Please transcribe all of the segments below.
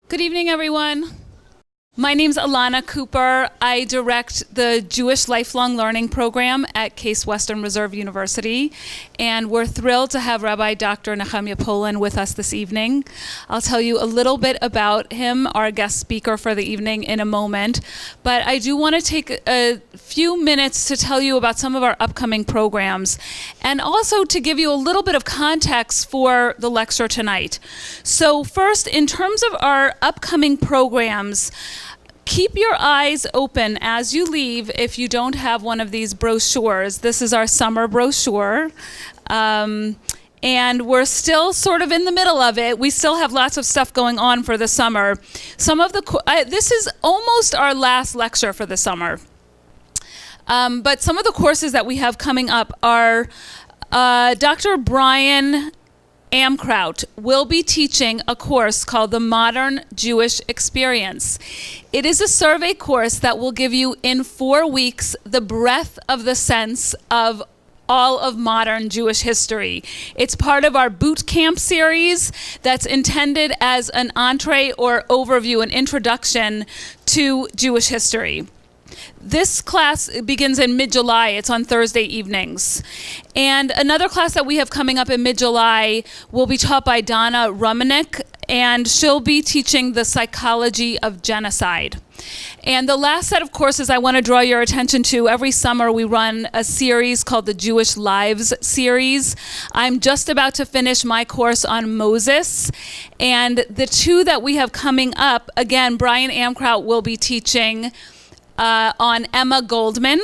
Good evening, everyone. My name's Alana Cooper. I direct the Jewish Lifelong Learning Program at Case Western Reserve University, and we're thrilled to have Rabbi Dr. Nehemia Polen with us this evening. I'll tell you a little bit about him, our guest speaker for the evening, in a moment, but I do want to take a few minutes to tell you about some of our upcoming programs, and also to give you a little bit of context for the lecture tonight. So first, in terms of our upcoming programs, keep your eyes open as you leave if you don't have one of these brochures. This is our summer brochure. And we're still sort of in the middle of it. We still have lots of stuff going on for the summer. This is almost our last lecture for the summer. But some of the courses that we have coming up are Dr. Brian Amkraut will be teaching a course called The Modern Jewish Experience. It is a survey course that will give you in 4 weeks the breadth of the sense of all of modern Jewish history. It's part of our boot camp series that's intended as an entree or overview, an introduction to Jewish history. This class begins in mid-July. It's on Thursday evenings. And another class that we have coming up in mid-July will be taught by Donna Rabbinic, and she'll be teaching the psychology of genocide. And the last set of courses I want to draw your attention to, every summer we run a series called the Jewish Lives series. I'm just about to finish my course on Moses. And the two that we have coming up, again, Brian Amkraut will be teaching on Emma Goldman.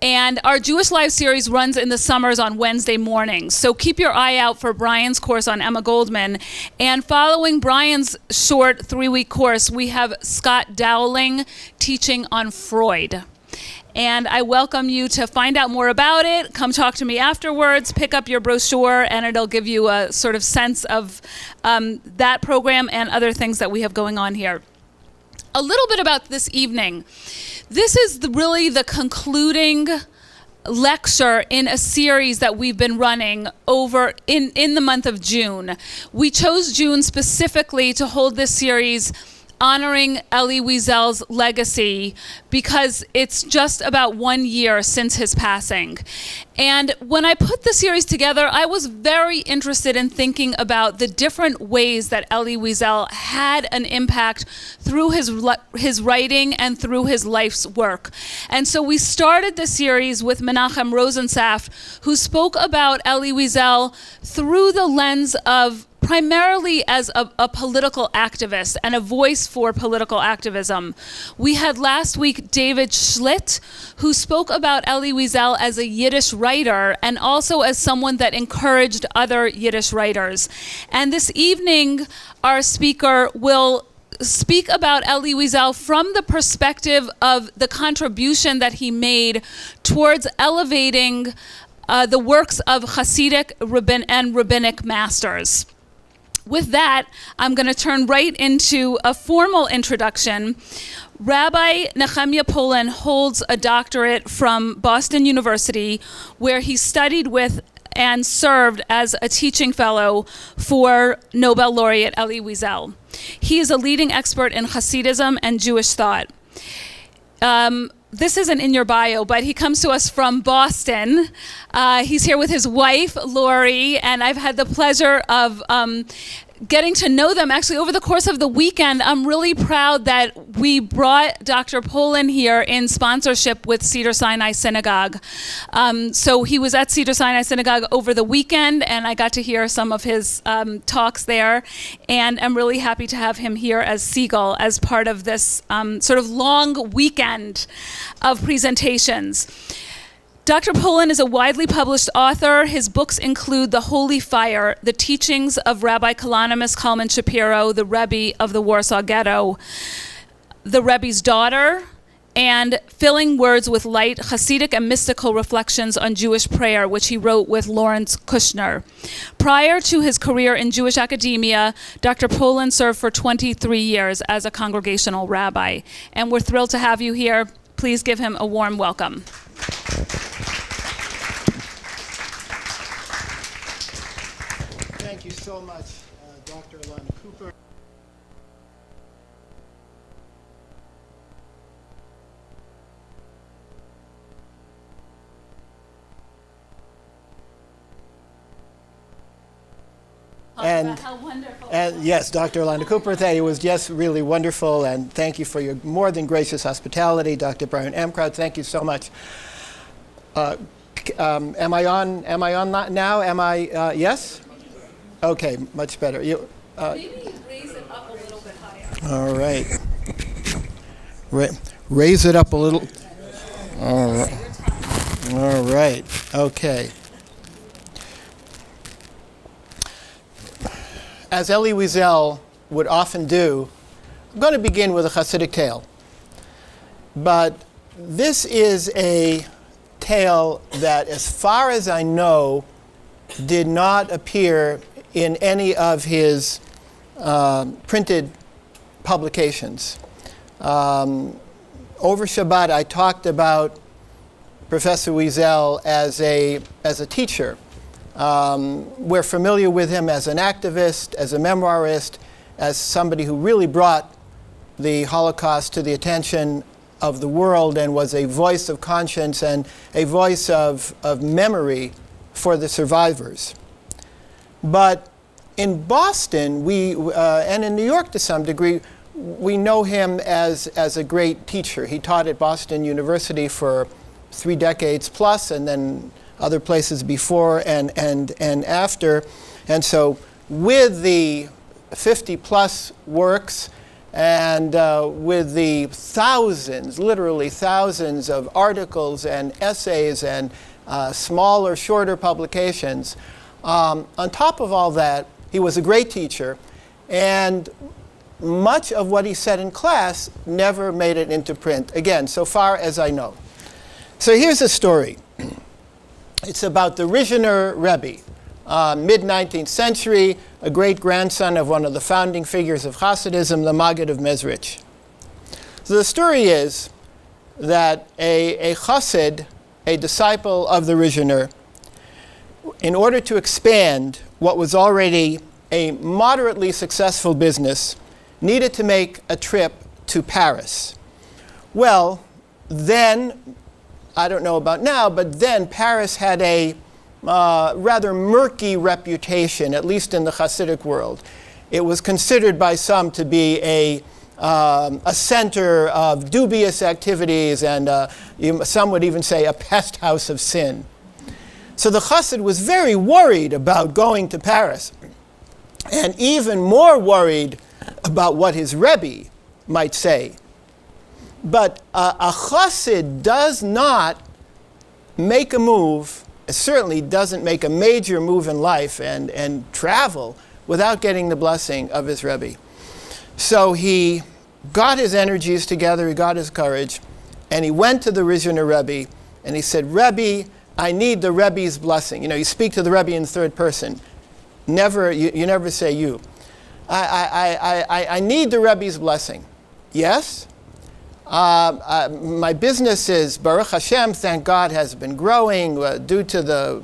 And our Jewish Life series runs in the summers on Wednesday mornings. So keep your eye out for Brian's course on Emma Goldman. And following Brian's short 3-week course, we have Scott Dowling teaching on Freud. And I welcome you to find out more about it. Come talk to me afterwards, pick up your brochure, and it'll give you a sort of sense of that program and other things that we have going on here. A little bit about this evening. This is really the concluding lecture in a series that we've been running over in the month of June. We chose June specifically to hold this series honoring Elie Wiesel's legacy because it's just about 1 year since his passing. And when I put the series together, I was very interested in thinking about the different ways that Elie Wiesel had an impact through his writing and through his life's work. And so we started the series with Menachem Rosensaft, who spoke about Elie Wiesel through the lens of primarily as a political activist and a voice for political activism. We had last week David Schlitt, who spoke about Elie Wiesel as a Yiddish writer and also as someone that encouraged other Yiddish writers. And this evening, our speaker will speak about Elie Wiesel from the perspective of the contribution that he made towards elevating the works of Hasidic and Rabbinic masters. With that, I'm going to turn right into a formal introduction. Rabbi Nehemia Polen holds a doctorate from Boston University, where he studied with and served as a teaching fellow for Nobel laureate Elie Wiesel. He is a leading expert in Hasidism and Jewish thought. This isn't in your bio, but he comes to us from Boston. He's here with his wife, Lori, and I've had the pleasure of getting to know them actually over the course of the weekend. I'm really proud that we brought Dr. Polen here in sponsorship with Cedar Sinai Synagogue. So he was at Cedar Sinai Synagogue over the weekend, and I got to hear some of his talks there. And I'm really happy to have him here as Siegal as part of this sort of long weekend of presentations. Dr. Polen is a widely published author. His books include The Holy Fire, The Teachings of Rabbi Kalonymus Kalman Shapiro, the Rebbe of the Warsaw Ghetto, The Rebbe's Daughter, and Filling Words with Light, Hasidic and Mystical Reflections on Jewish Prayer, which he wrote with Lawrence Kushner. Prior to his career in Jewish academia, Dr. Polen served for 23 years as a congregational rabbi. And we're thrilled to have you here. Please give him a warm welcome. Thank you so much, Dr. Alana Cooper. About how wonderful. And yes, Dr. Ilana Cooper, it was just really wonderful, and thank you for your more than gracious hospitality. Dr. Brian Amkrad, thank you so much. Am I on now? Yes? Okay, much better. Maybe raise it up a little bit higher. All right. Raise it up a little. All right. All right. Okay. As Elie Wiesel would often do, I'm going to begin with a Hasidic tale. But this is a tale that, as far as I know, did not appear in any of his printed publications. Over Shabbat, I talked about Professor Wiesel as a teacher. We're familiar with him as an activist, as a memoirist, as somebody who really brought the Holocaust to the attention of the world and was a voice of conscience and a voice of memory for the survivors. But in Boston, and in New York to some degree, we know him as a great teacher. He taught at Boston University for 3 decades plus, and then other places before and after. And so with the 50 plus works and with the thousands, literally thousands of articles and essays and smaller, shorter publications, on top of all that, he was a great teacher, and much of what he said in class never made it into print, again, so far as I know. So here's a story. It's about the Rizhiner Rebbe, mid-19th century, a great-grandson of one of the founding figures of Hasidism, the Maggid of Mezrich. So the story is that a Hasid, a disciple of the Rizhiner, in order to expand what was already a moderately successful business, needed to make a trip to Paris. Well, then, I don't know about now, but then Paris had a rather murky reputation, at least in the Hasidic world. It was considered by some to be a center of dubious activities, and some would even say a pest house of sin. So the Chassid was very worried about going to Paris, and even more worried about what his Rebbe might say. But a Chassid does not make a move, certainly doesn't make a major move in life and travel without getting the blessing of his Rebbe. So he got his energies together, he got his courage, and he went to the Rizhiner Rebbe, and he said, Rebbe, I need the Rebbe's blessing. You know, you speak to the Rebbe in third person. You never say you. I need the Rebbe's blessing. Yes? My business is, Baruch Hashem, thank God, has been growing due to the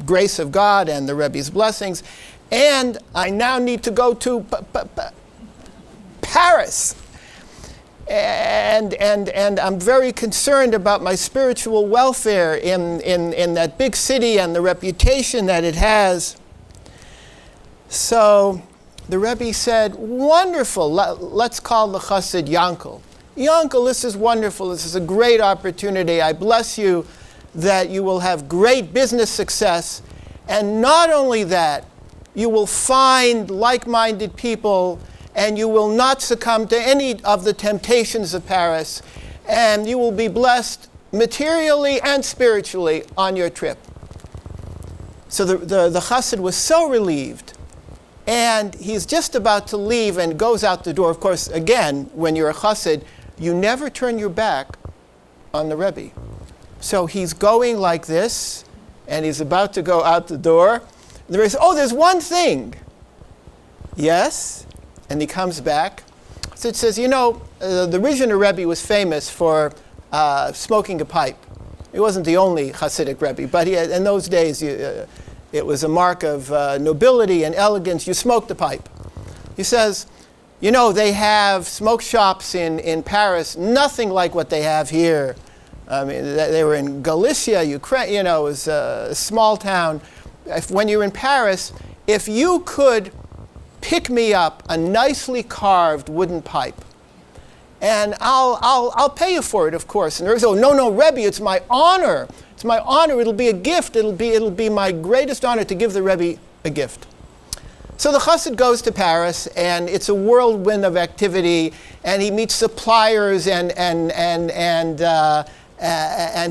grace of God and the Rebbe's blessings. And I now need to go to Paris. And I'm very concerned about my spiritual welfare in that big city and the reputation that it has. So the Rebbe said, wonderful, let's call the Chassid Yankel. Yankel, this is wonderful. This is a great opportunity. I bless you that you will have great business success. And not only that, you will find like-minded people, and you will not succumb to any of the temptations of Paris, and you will be blessed materially and spiritually on your trip. So the Chassid was so relieved, and he's just about to leave and goes out the door. Of course, again, when you're a Chassid, you never turn your back on the Rebbe. So he's going like this, and he's about to go out the door. And the Rebbe says, oh, there's one thing. Yes? And he comes back. So it says, you know, the Rizhiner Rebbe was famous for smoking a pipe. He wasn't the only Hasidic Rebbe, but he had, in those days, it was a mark of nobility and elegance. You smoked a pipe. He says, you know, they have smoke shops in Paris, nothing like what they have here. I mean, they were in Galicia, Ukraine, you know, it was a small town. When you're in Paris, if you could pick me up a nicely carved wooden pipe. And I'll pay you for it, of course. And the Rebbe said, oh, no, Rebbe, it's my honor. It's my honor. It'll be a gift. It'll be my greatest honor to give the Rebbe a gift. So the Chassid goes to Paris, and it's a whirlwind of activity, and he meets suppliers, and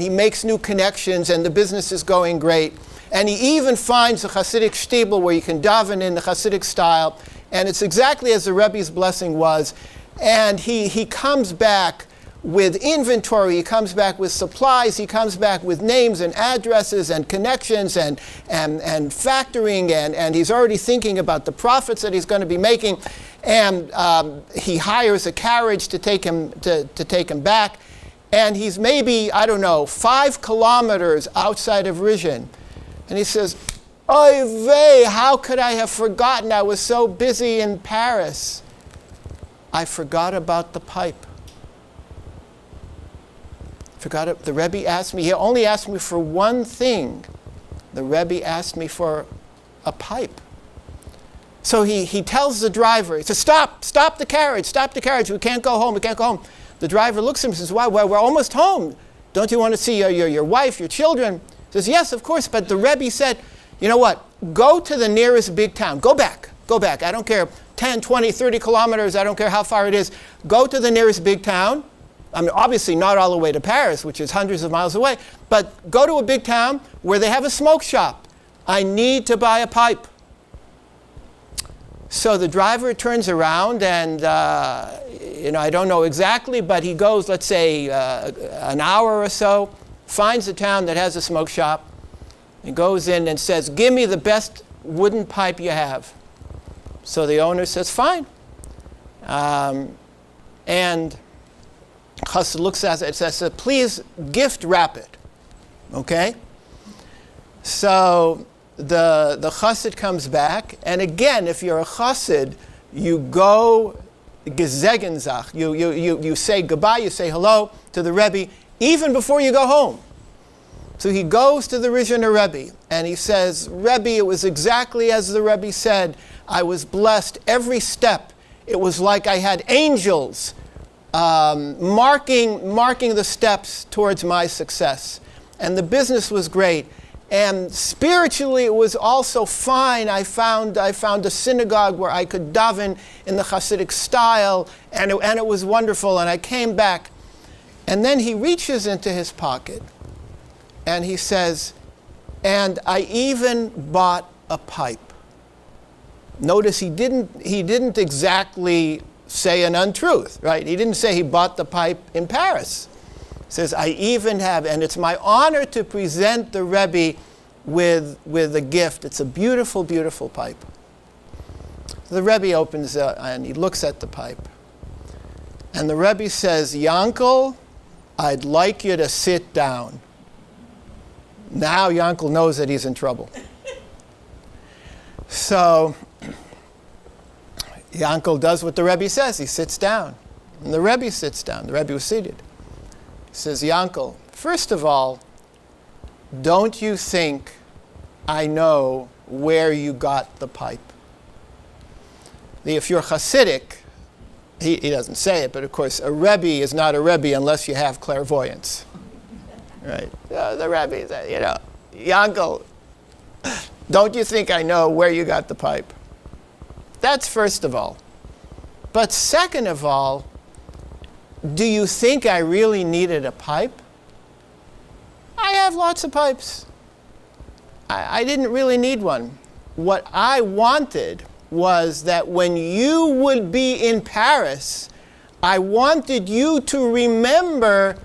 he makes new connections, and the business is going great. And he even finds a Hasidic shtibel where you can daven in the Hasidic style, and it's exactly as the Rebbe's blessing was. And he comes back with inventory, he comes back with supplies, he comes back with names and addresses and connections and factoring, and he's already thinking about the profits that he's going to be making. And he hires a carriage to take him back. And he's maybe, 5 kilometers outside of Rizhin. And he says, oy vey, how could I have forgotten? I was so busy in Paris. I forgot about the pipe. The Rebbe asked me, he only asked me for one thing. The Rebbe asked me for a pipe. So he tells the driver, he says, stop the carriage, we can't go home. The driver looks at him and says, why? Well, we're almost home. Don't you want to see your wife, your children? He says, yes, of course, but the Rebbe said, you know what, go to the nearest big town, go back. I don't care, 10, 20, 30 kilometers, I don't care how far it is. Go to the nearest big town. I mean, obviously not all the way to Paris, which is hundreds of miles away, but go to a big town where they have a smoke shop. I need to buy a pipe. So the driver turns around and, I don't know exactly, but he goes, let's say, an hour or so, finds a town that has a smoke shop, and goes in and says, give me the best wooden pipe you have. So the owner says, fine. And Chassid looks at it and says, please gift wrap it. Okay? So the Chassid comes back, and again, if you're a Chassid, you go gesegenzach. You say goodbye, you say hello to the Rebbe, even before you go home. So he goes to the Rizhiner Rebbe, and he says, Rebbe, it was exactly as the Rebbe said. I was blessed every step. It was like I had angels marking the steps towards my success. And the business was great. And spiritually, it was also fine. I found a synagogue where I could daven in the Hasidic style, and it was wonderful. And I came back. And then he reaches into his pocket, and he says, and I even bought a pipe. Notice he didn't exactly say an untruth, right? He didn't say he bought the pipe in Paris. He says, I even have, and it's my honor to present the Rebbe with a gift. It's a beautiful, beautiful pipe. The Rebbe opens and he looks at the pipe. And the Rebbe says, Yankel, I'd like you to sit down. Now Yankel knows that he's in trouble. So Yankel does what the Rebbe says. He sits down. And the Rebbe sits down. The Rebbe was seated. He says, Yankel, first of all, don't you think I know where you got the pipe? If you're Hasidic, he doesn't say it, but of course a Rebbe is not a Rebbe unless you have clairvoyance. Right? The Rebbe said, Yankel, don't you think I know where you got the pipe? That's first of all. But second of all, do you think I really needed a pipe? I have lots of pipes. I didn't really need one. What I wanted was that when you would be in Paris, I wanted you to remember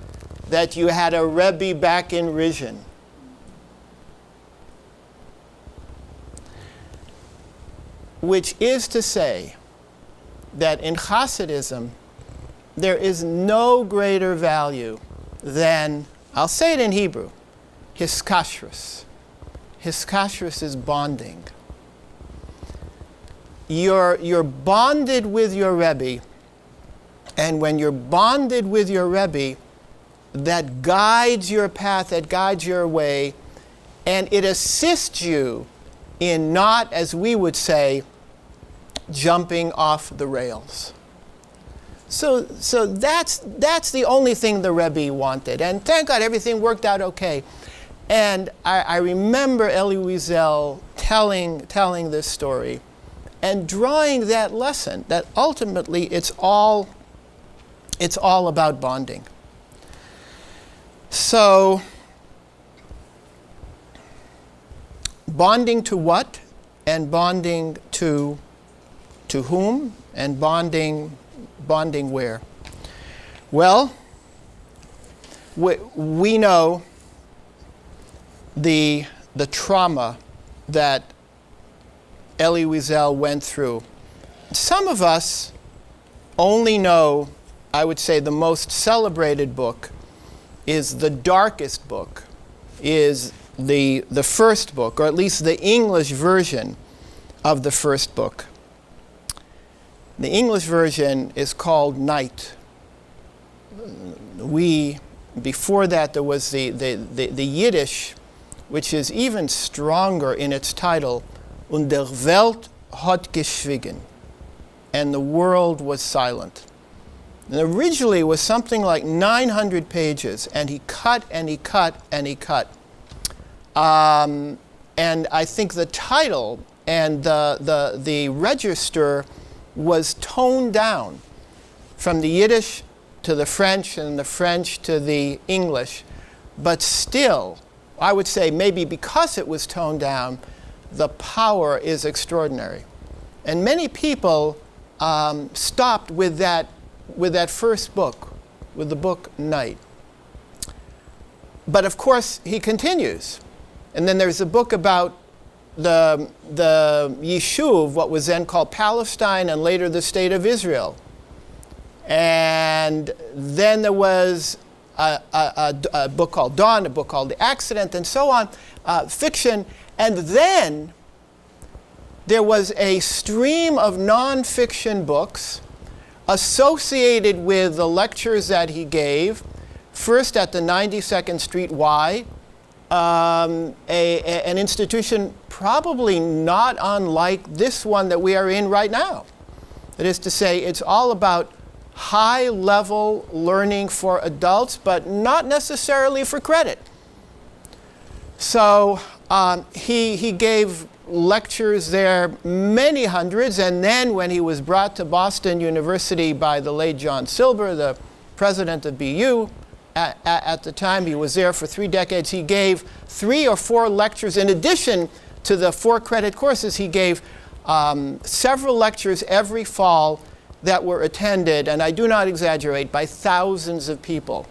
that you had a Rebbe back in Rizhin. Which is to say that in Hasidism, there is no greater value than, I'll say it in Hebrew, hiskashrus. Hiskashrus is bonding. You're bonded with your Rebbe, and when you're bonded with your Rebbe, that guides your path, that guides your way, and it assists you in not, as we would say, jumping off the rails. So that's the only thing the Rebbe wanted. And thank God everything worked out okay. And I remember Elie Wiesel telling this story and drawing that lesson that ultimately it's all about bonding. So bonding to what? And bonding to whom? And bonding where? Well, we know the trauma that Elie Wiesel went through. Some of us only know, I would say, the most celebrated book is the darkest book, is the first book, or at least the English version of the first book. The English version is called Night. Before that, there was the Yiddish, which is even stronger in its title, Und der Welt hat geschwiegen, and the world was silent. And originally it was something like 900 pages, and he cut and he cut and he cut. And I think the title and the register was toned down from the Yiddish to the French and the French to the English. But still, I would say maybe because it was toned down, the power is extraordinary. And many people stopped with that first book, with the book Night. But of course, he continues. And then there's a book about the Yishuv, what was then called Palestine, and later the State of Israel. And then there was a book called Dawn, a book called The Accident, and so on, fiction. And then there was a stream of non-fiction books associated with the lectures that he gave, first at the 92nd Street Y, an institution probably not unlike this one that we are in right now. That is to say, it's all about high-level learning for adults, but not necessarily for credit. So he gave lectures there, many hundreds, and then when he was brought to Boston University by the late John Silber, the president of BU, at the time, he was there for 3 decades, he gave 3 or 4 lectures. In addition to the 4 credit courses, he gave several lectures every fall that were attended, and I do not exaggerate, by thousands of people.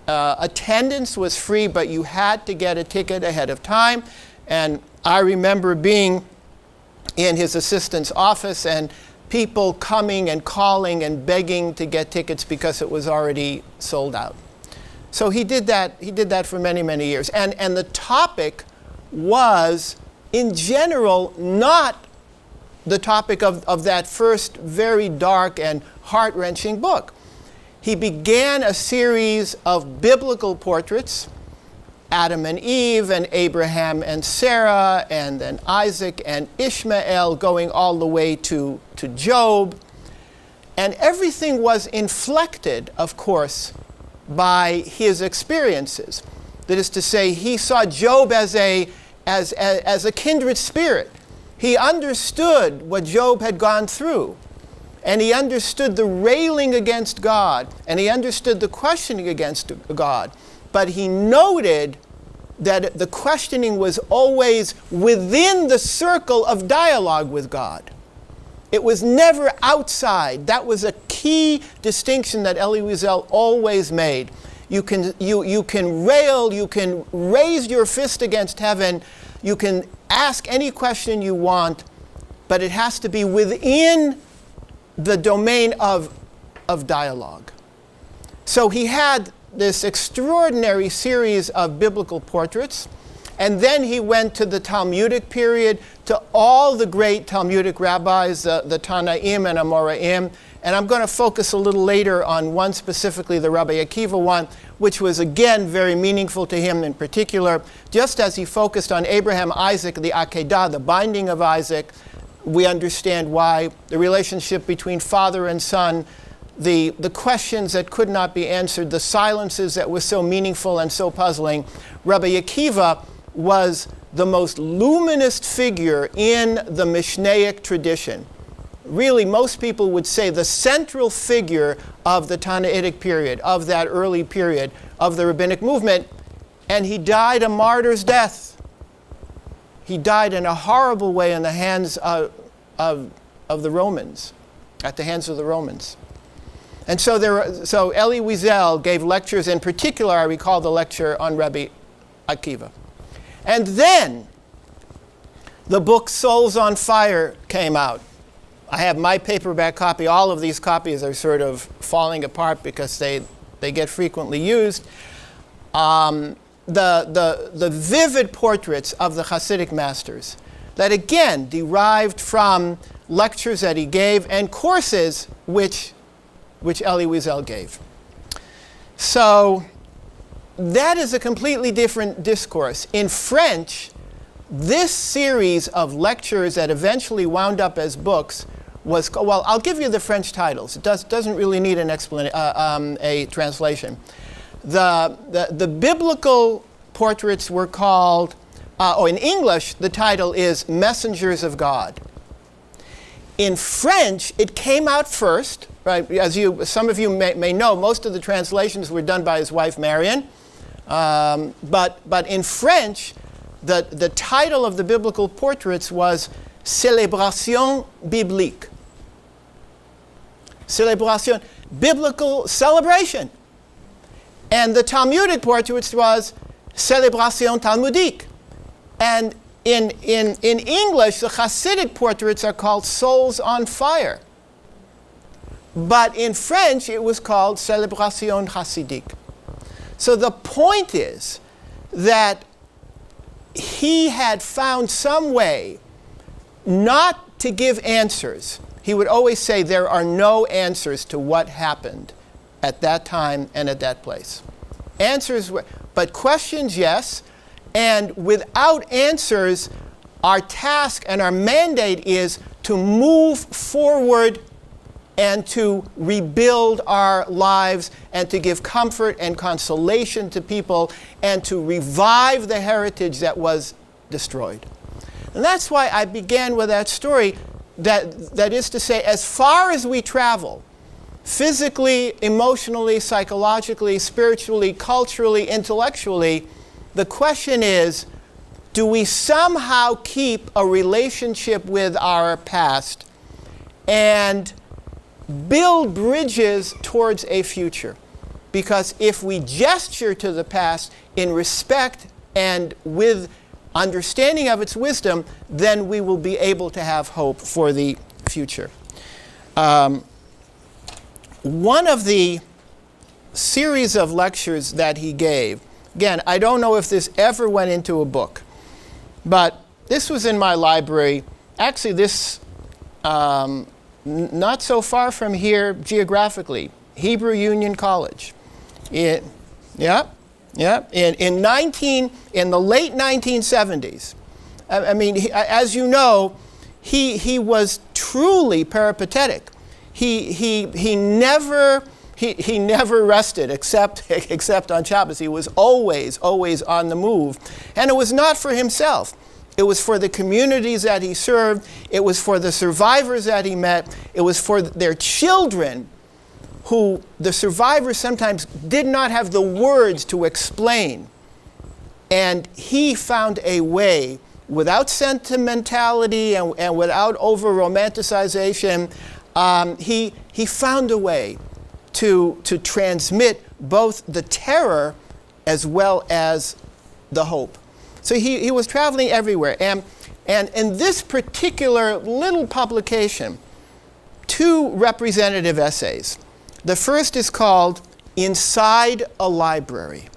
Attendance was free, but you had to get a ticket ahead of time. And I remember being in his assistant's office and people coming and calling and begging to get tickets because it was already sold out. So he did that for many, many years. And the topic was, in general, not the topic of that first very dark and heart-wrenching book. He began a series of biblical portraits, Adam and Eve and Abraham and Sarah, and then Isaac and Ishmael, going all the way to Job. And everything was inflected, of course, by his experiences. That is to say, he saw Job as a kindred spirit. He understood what Job had gone through. And he understood the railing against God, and he understood the questioning against God. But he noted that the questioning was always within the circle of dialogue with God. It was never outside. That was a key distinction that Elie Wiesel always made. You can rail, you can raise your fist against heaven, you can ask any question you want, but it has to be within the domain of dialogue. So he had this extraordinary series of biblical portraits, and then he went to the Talmudic period, to all the great Talmudic rabbis, the Tanaim and Amoraim, and I'm going to focus a little later on one specifically, the Rabbi Akiva one, which was again very meaningful to him in particular, just as he focused on Abraham, Isaac, the Akedah, the binding of Isaac, we understand why the relationship between father and son, the questions that could not be answered, the silences that were so meaningful and so puzzling. Rabbi Akiva was the most luminous figure in the Mishnaic tradition. Really, most people would say the central figure of the Tannaitic period, of that early period of the rabbinic movement, and he died a martyr's death. He died in a horrible way in the hands of the Romans, at the hands of the Romans. And so Elie Wiesel gave lectures. In particular, I recall the lecture on Rabbi Akiva. And then the book Souls on Fire came out. I have my paperback copy. All of these copies are sort of falling apart because they get frequently used. The vivid portraits of the Hasidic masters that again derived from lectures that he gave and courses which Elie Wiesel gave. So that is a completely different discourse. In French, this series of lectures that eventually wound up as books was, well, I'll give you the French titles. It doesn't really need an a translation. The biblical portraits were called, in English, the title is Messengers of God. In French, it came out first, right? As some of you may know, most of the translations were done by his wife, Marion. But in French, the title of the biblical portraits was Célébration biblique. Célébration, biblical celebration. And the Talmudic portraits was Célébration talmudique. And in English, the Hasidic portraits are called Souls on Fire. But in French, it was called Célébration Hasidique. So the point is that he had found some way not to give answers. He would always say there are no answers to what happened at that time and at that place. Answers, but questions, yes. And without answers, our task and our mandate is to move forward and to rebuild our lives and to give comfort and consolation to people and to revive the heritage that was destroyed. And that's why I began with that story, that is to say, as far as we travel, physically, emotionally, psychologically, spiritually, culturally, intellectually, the question is, do we somehow keep a relationship with our past and build bridges towards a future? Because if we gesture to the past in respect and with understanding of its wisdom, then we will be able to have hope for the future. One of the series of lectures that he gave, again, I don't know if this ever went into a book, but this was in my library. Actually, this not so far from here geographically, Hebrew Union College. In the late 1970s. I mean, as you know, he was truly peripatetic. He never rested except on Shabbos. He was always on the move. And it was not for himself. It was for the communities that he served. It was for the survivors that he met. It was for their children, who the survivors sometimes did not have the words to explain. And he found a way, without sentimentality and without over-romanticization, he found a way to transmit both the terror as well as the hope. So he was traveling everywhere. And in this particular little publication, 2 representative essays. The first is called Inside a Library.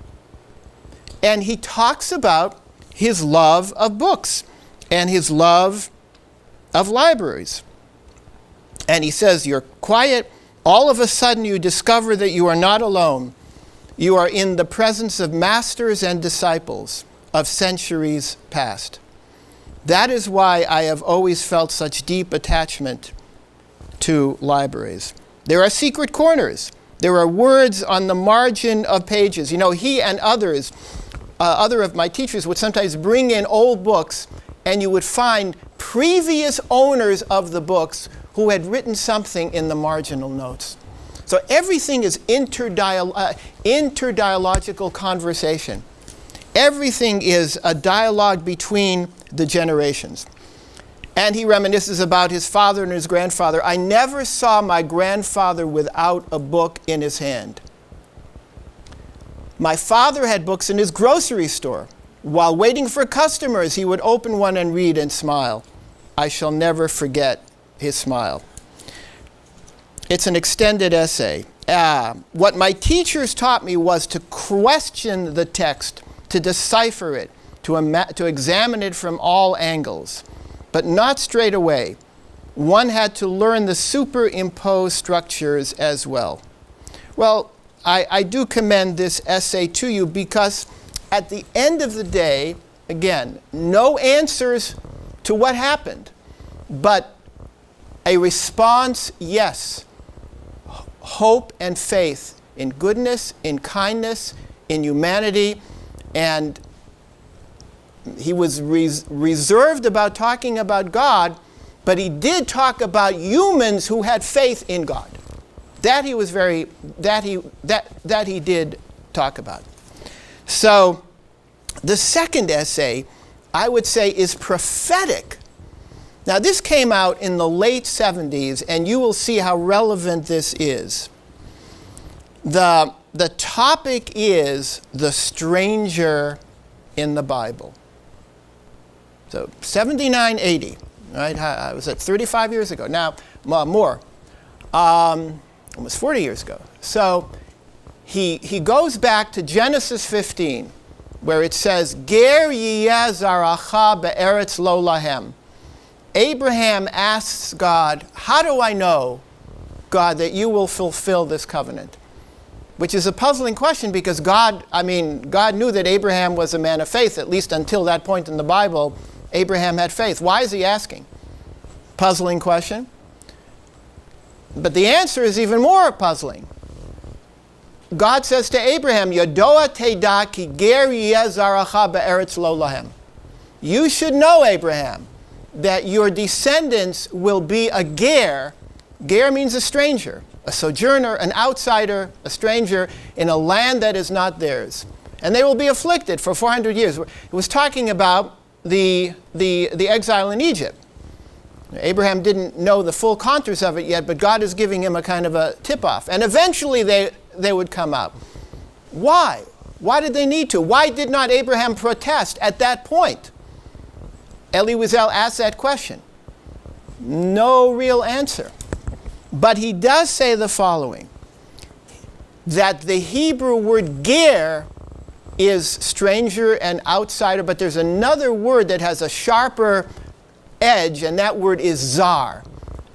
And he talks about his love of books and his love of libraries. And he says, you're quiet. All of a sudden you discover that you are not alone. You are in the presence of masters and disciples of centuries past. That is why I have always felt such deep attachment to libraries. There are secret corners. There are words on the margin of pages. You know, he and others, other of my teachers would sometimes bring in old books, and you would find previous owners of the books who had written something in the marginal notes. So everything is interdialogical conversation. Everything is a dialogue between the generations. And he reminisces about his father and his grandfather. I never saw my grandfather without a book in his hand. My father had books in his grocery store. While waiting for customers, he would open one and read and smile. I shall never forget his smile. It's an extended essay. What my teachers taught me was to question the text, to decipher it, to examine it from all angles, but not straight away. One had to learn the superimposed structures as well. Well, I do commend this essay to you because at the end of the day, again, no answers to what happened, but a response, yes. Hope and faith in goodness, in kindness, in humanity, and he was reserved about talking about God, but he did talk about humans who had faith in God. That he was that he did talk about. So the second essay, I would say, is prophetic. Now this came out in the late 70s, and you will see how relevant this is. The topic is the stranger in the Bible. So 79, 80, right? I was at 35 years ago. Now, more, almost 40 years ago. So he goes back to Genesis 15, where it says, Ger yiyeh zaracha be'eretz lo lahem. Abraham asks God, how do I know, God, that you will fulfill this covenant? Which is a puzzling question because God knew that Abraham was a man of faith, at least until that point in the Bible, Abraham had faith. Why is he asking? Puzzling question. But the answer is even more puzzling. God says to Abraham, Yodoa teda ki ger yiyeh zaracha be'eretz lo lahem. You should know, Abraham, that your descendants will be a ger. Ger means a stranger, a sojourner, an outsider, a stranger in a land that is not theirs. And they will be afflicted for 400 years. It was talking about the exile in Egypt. Abraham didn't know the full contours of it yet, but God is giving him a kind of a tip-off. And eventually they would come out. Why? Why did they need to? Why did not Abraham protest at that point? Elie Wiesel asked that question. No real answer. But he does say the following, that the Hebrew word ger is stranger and outsider, but there's another word that has a sharper edge, and that word is zar.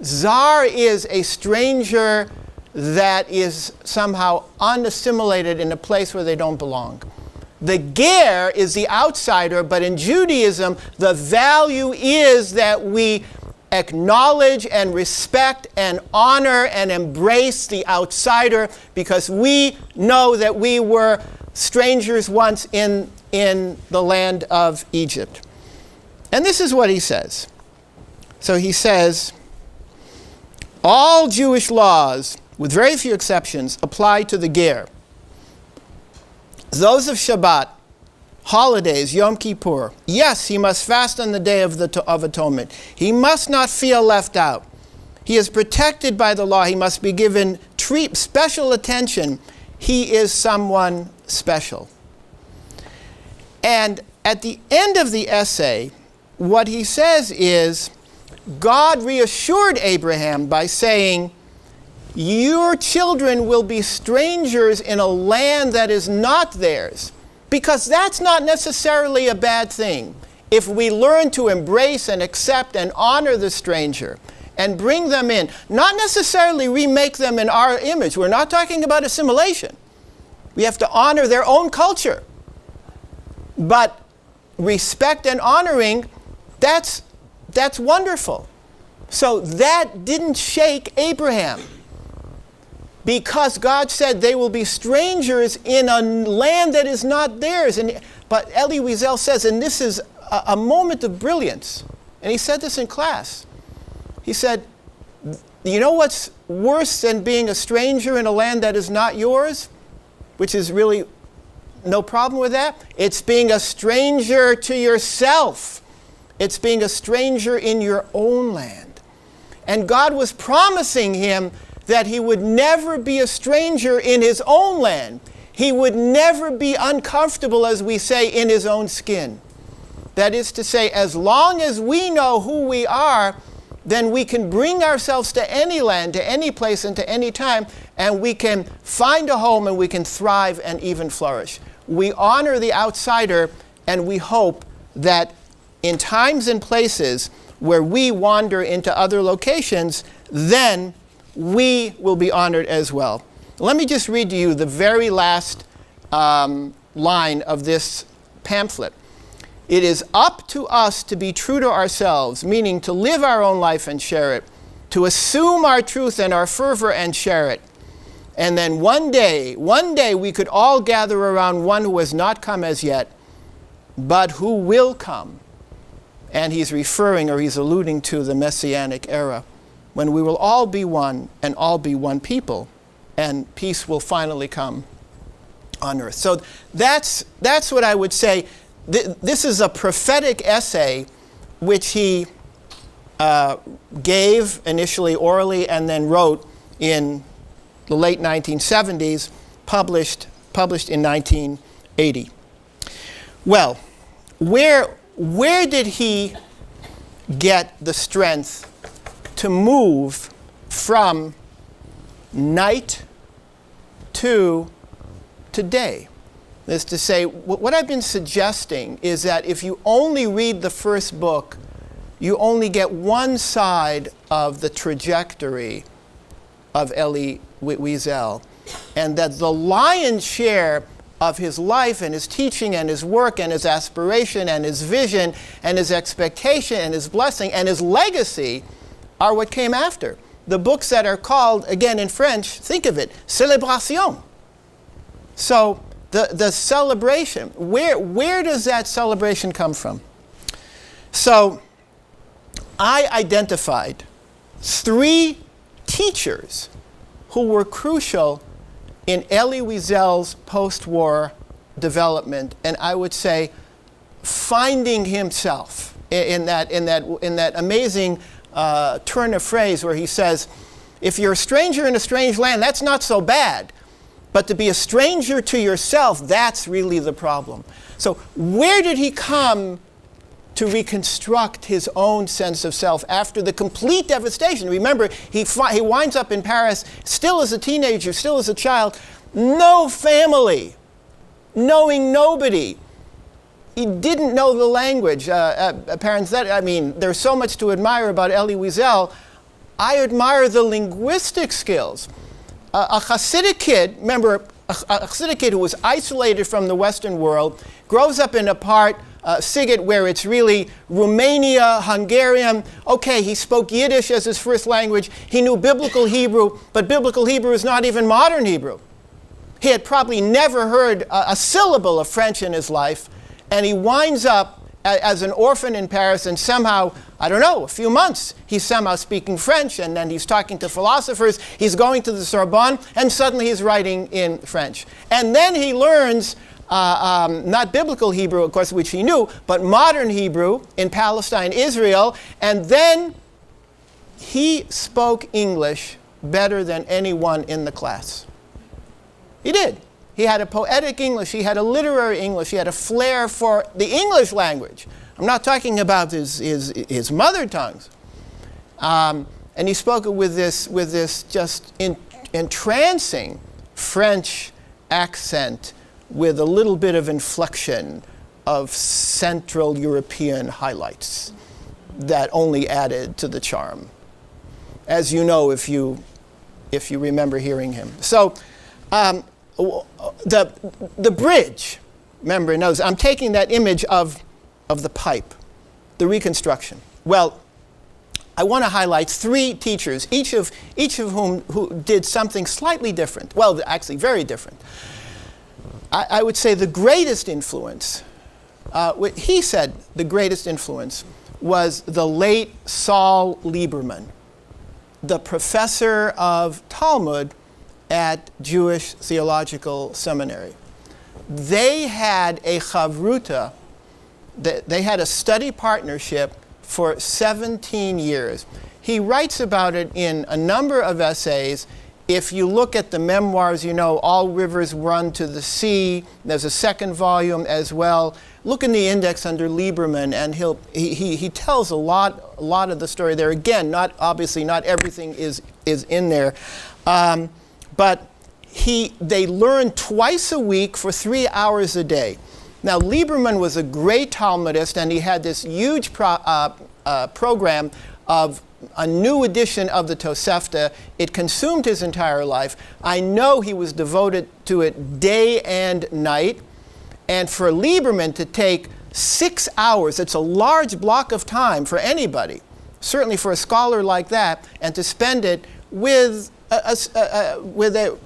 Zar is a stranger that is somehow unassimilated in a place where they don't belong. The ger is the outsider, but in Judaism, the value is that we acknowledge and respect and honor and embrace the outsider because we know that we were strangers once in the land of Egypt. And this is what he says. So he says, all Jewish laws, with very few exceptions, apply to the ger. Those of Shabbat, holidays, Yom Kippur, yes, he must fast on the Day of Atonement. He must not feel left out. He is protected by the law. He must be given special attention. He is someone special. And at the end of the essay, what he says is, God reassured Abraham by saying, your children will be strangers in a land that is not theirs. Because that's not necessarily a bad thing. If we learn to embrace and accept and honor the stranger and bring them in, not necessarily remake them in our image. We're not talking about assimilation. We have to honor their own culture. But respect and honoring That's wonderful. So that didn't shake Abraham, because God said they will be strangers in a land that is not theirs. But Elie Wiesel says, and this is a moment of brilliance, and he said this in class. He said, you know what's worse than being a stranger in a land that is not yours, which is really no problem with that? It's being a stranger to yourself. It's being a stranger in your own land. And God was promising him that he would never be a stranger in his own land. He would never be uncomfortable, as we say, in his own skin. That is to say, as long as we know who we are, then we can bring ourselves to any land, to any place, and to any time, and we can find a home, and we can thrive and even flourish. We honor the outsider, and we hope that in times and places where we wander into other locations, then we will be honored as well. Let me just read to you the very last line of this pamphlet. It is up to us to be true to ourselves, meaning to live our own life and share it, to assume our truth and our fervor and share it. And then one day we could all gather around one who has not come as yet, but who will come. And he's referring, or he's alluding to, the Messianic era, when we will all be one and all be one people, and peace will finally come on earth. So that's what I would say. This is a prophetic essay which he gave initially orally and then wrote in the late 1970s, published in 1980. Well, where did he get the strength to move from night to today? That is to say, what I've been suggesting is that if you only read the first book, you only get one side of the trajectory of Elie Wiesel, and that the lion's share of his life and his teaching and his work and his aspiration and his vision and his expectation and his blessing and his legacy are what came after. The books that are called, again in French, think of it, célébration. So the celebration, where does that celebration come from? So I identified 3 teachers who were crucial in Elie Wiesel's post-war development, and I would say finding himself in that amazing turn of phrase where he says, if you're a stranger in a strange land, that's not so bad. But to be a stranger to yourself, that's really the problem. So where did he come to reconstruct his own sense of self after the complete devastation? Remember, he winds up in Paris still as a teenager, still as a child, no family, knowing nobody. He didn't know the language. There's so much to admire about Elie Wiesel. I admire the linguistic skills. A Hasidic kid, remember, a Hasidic kid who was isolated from the Western world, grows up in a part, Siegal, where it's really Romania, Hungarian. Okay, he spoke Yiddish as his first language. He knew Biblical Hebrew, but Biblical Hebrew is not even modern Hebrew. He had probably never heard a syllable of French in his life, and he winds up as an orphan in Paris, and somehow, I don't know, a few months, he's somehow speaking French, and then he's talking to philosophers, he's going to the Sorbonne, and suddenly he's writing in French. And then he learns not Biblical Hebrew, of course, which he knew, but modern Hebrew in Palestine, Israel, and then he spoke English better than anyone in the class. He did. He had a poetic English, he had a literary English, he had a flair for the English language. I'm not talking about his mother tongues. And he spoke it with this just entrancing French accent with a little bit of inflection of Central European highlights that only added to the charm, as you know if you remember hearing him. So the bridge, remember, knows I'm taking that image of the pipe, the Reconstruction? Well, I want to highlight three teachers, each of whom who did something slightly different. Well, actually very different. I would say the greatest influence, he said the greatest influence was the late Saul Lieberman, the professor of Talmud at Jewish Theological Seminary. They had a chavruta, they had a study partnership for 17 years. He writes about it in a number of essays. If you look at the memoirs, you know, All Rivers Run to the Sea. There's a second volume as well. Look in the index under Lieberman, and he tells a lot of the story there. Again, obviously not everything is in there, but they learned twice a week for 3 hours a day. Now, Lieberman was a great Talmudist, and he had this huge program of a new edition of the Tosefta. It consumed his entire life. I know he was devoted to it day and night. And for Lieberman to take 6 hours, it's a large block of time for anybody, certainly for a scholar like that, and to spend it with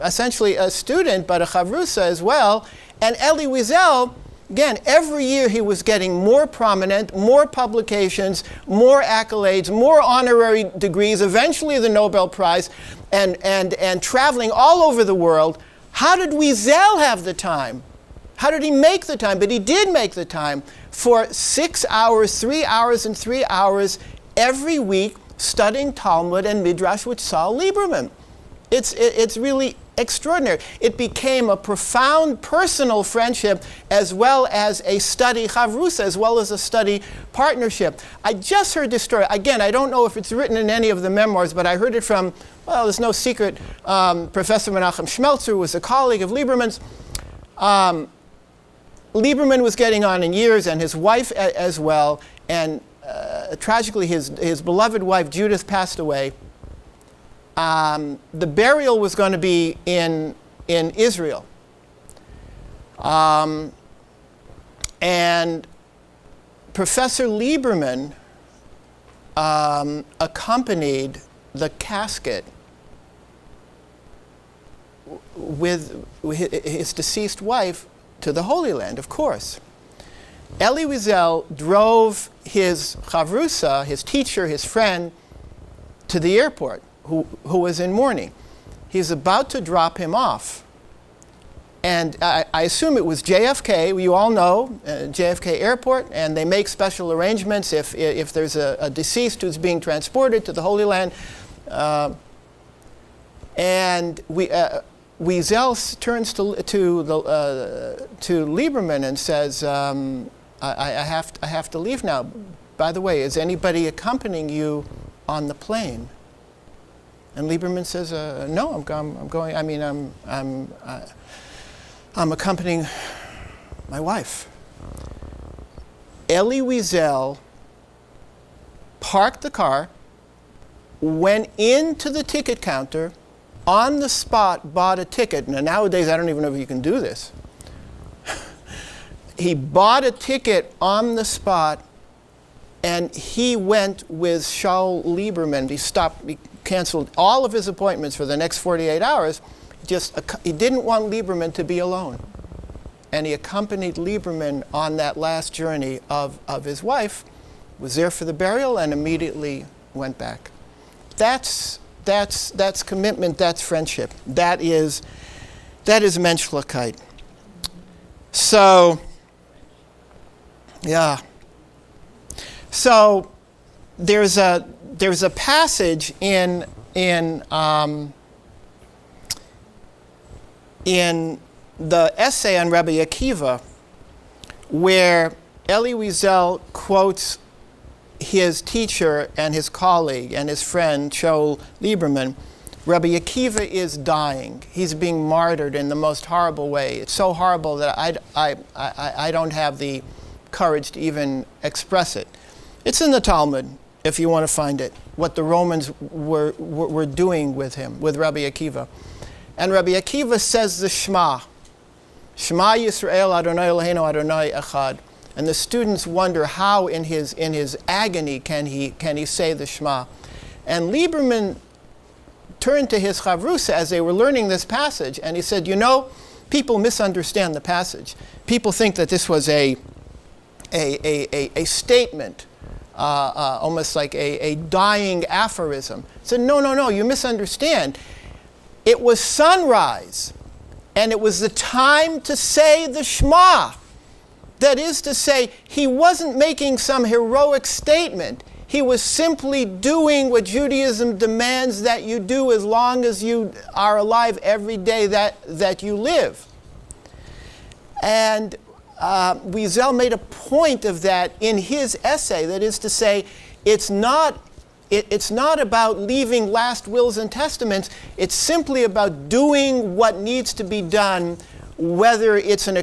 essentially a student, but a chavrusa as well. And Elie Wiesel, again, every year he was getting more prominent, more publications, more accolades, more honorary degrees, eventually the Nobel Prize, and traveling all over the world. How did Wiesel have the time? How did he make the time? But he did make the time for 6 hours, 3 hours, and 3 hours every week studying Talmud and Midrash with Saul Lieberman. It's really extraordinary. It became a profound personal friendship as well as a study chavrusa, as well as a study partnership. I just heard this story. Again, I don't know if it's written in any of the memoirs, but I heard it from, well, there's no secret, Professor Menachem Schmelzer, who was a colleague of Lieberman's. Lieberman was getting on in years, and his wife as well, and tragically his beloved wife Judith passed away. The burial was going to be in Israel. And Professor Lieberman accompanied the casket with his deceased wife to the Holy Land, of course. Elie Wiesel drove his chavrusa, his teacher, his friend, to the airport, who was in mourning. He's about to drop him off. And I assume it was JFK, you all know, JFK Airport, and they make special arrangements if there's a deceased who's being transported to the Holy Land. And Wiesel turns to Lieberman and says, I have to leave now. By the way, is anybody accompanying you on the plane? And Lieberman says, no, I'm going. I mean, I'm accompanying my wife. Elie Wiesel parked the car, went into the ticket counter, on the spot bought a ticket. Now, nowadays, I don't even know if you can do this. He bought a ticket on the spot, and he went with Saul Lieberman. He canceled all of his appointments for the next 48 hours. He didn't want Lieberman to be alone. And he accompanied Lieberman on that last journey of his wife, was there for the burial, and immediately went back. That's commitment, that's friendship. That is Menschlichkeit. So, yeah. So there's a passage in the essay on Rabbi Akiva where Elie Wiesel quotes his teacher and his colleague and his friend Saul Lieberman. Rabbi Akiva is dying. He's being martyred in the most horrible way. It's so horrible that I don't have the courage to even express it. It's in the Talmud, if you want to find it, what the Romans were doing with him, with Rabbi Akiva. And Rabbi Akiva says the Shema. Shema Yisrael Adonai Eloheinu Adonai Echad. And the students wonder how in his agony can he say the Shema. And Lieberman turned to his chavrusa as they were learning this passage, and he said, people misunderstand the passage. People think that this was a statement, almost like a dying aphorism. He said, no, you misunderstand. It was sunrise, and it was the time to say the Shema. That is to say, he wasn't making some heroic statement. He was simply doing what Judaism demands that you do as long as you are alive every day that you live. And Wiesel made a point of that in his essay. That is to say, it's not about leaving last wills and testaments. It's simply about doing what needs to be done, whether it's an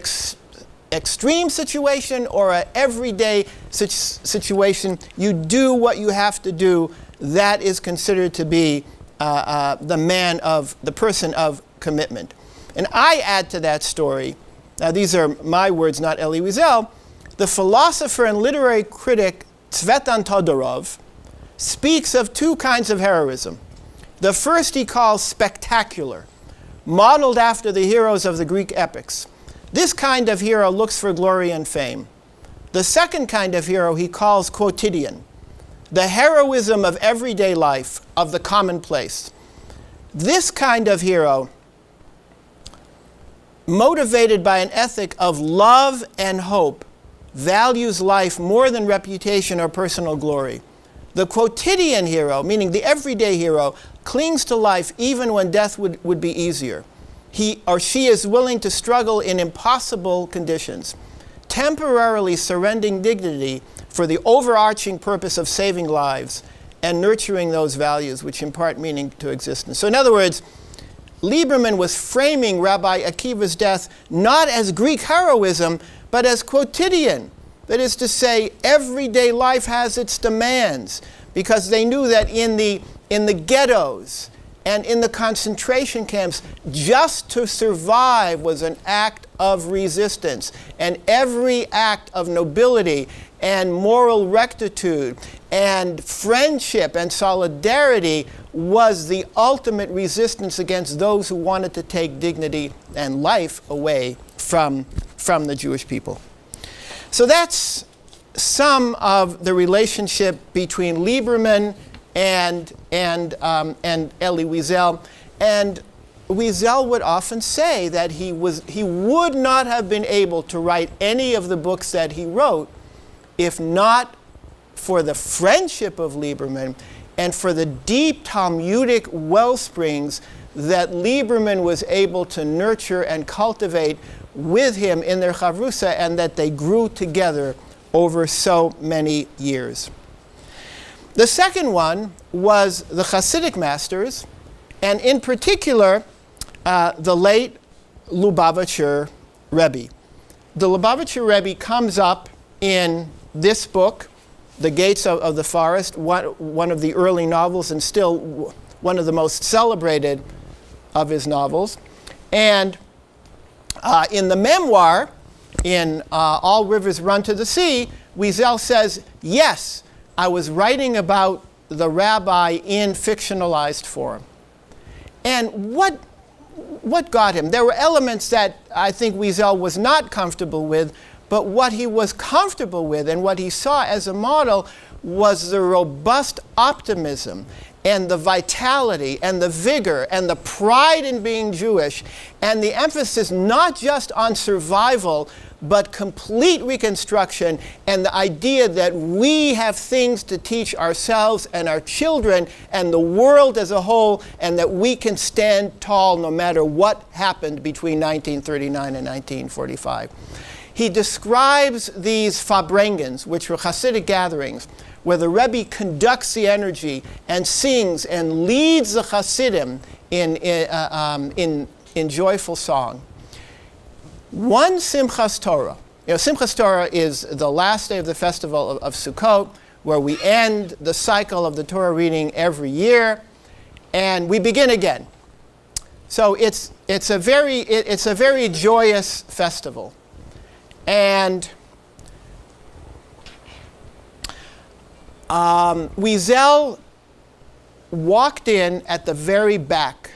extreme situation or an everyday situation. You do what you have to do. That is considered to be the person of commitment. And I add to that story, now these are my words, not Elie Wiesel, the philosopher and literary critic Tzvetan Todorov speaks of two kinds of heroism. The first he calls spectacular, modeled after the heroes of the Greek epics. This kind of hero looks for glory and fame. The second kind of hero he calls quotidian, the heroism of everyday life, of the commonplace. This kind of hero, motivated by an ethic of love and hope, values life more than reputation or personal glory. The quotidian hero, meaning the everyday hero, clings to life even when death would be easier. He or she is willing to struggle in impossible conditions, temporarily surrendering dignity for the overarching purpose of saving lives and nurturing those values which impart meaning to existence. So in other words, Lieberman was framing Rabbi Akiva's death not as Greek heroism, but as quotidian. That is to say, everyday life has its demands, because they knew that in the ghettos and in the concentration camps, just to survive was an act of resistance. And every act of nobility and moral rectitude and friendship and solidarity was the ultimate resistance against those who wanted to take dignity and life away from the Jewish people. So that's some of the relationship between Lieberman and Elie Wiesel. And Wiesel would often say that he would not have been able to write any of the books that he wrote if not for the friendship of Lieberman and for the deep Talmudic wellsprings that Lieberman was able to nurture and cultivate with him in their chavrusa, and that they grew together over so many years. The second one was the Hasidic masters, and in particular, the late Lubavitcher Rebbe. The Lubavitcher Rebbe comes up in this book, The Gates of the Forest, one of the early novels and still one of the most celebrated of his novels. And in the memoir, in All Rivers Run to the Sea, Wiesel says, yes, I was writing about the rabbi in fictionalized form. And what got him? There were elements that I think Wiesel was not comfortable with, but what he was comfortable with and what he saw as a model was the robust optimism and the vitality and the vigor and the pride in being Jewish, and the emphasis not just on survival, but complete reconstruction, and the idea that we have things to teach ourselves and our children and the world as a whole, and that we can stand tall no matter what happened between 1939 and 1945. He describes these Farbrengens, which were Hasidic gatherings, where the Rebbe conducts the energy and sings and leads the Hasidim in joyful song. One Simchas Torah. Simchas Torah is the last day of the festival of Sukkot, where we end the cycle of the Torah reading every year, and we begin again. So it's a very joyous festival. And Wiesel walked in at the very back,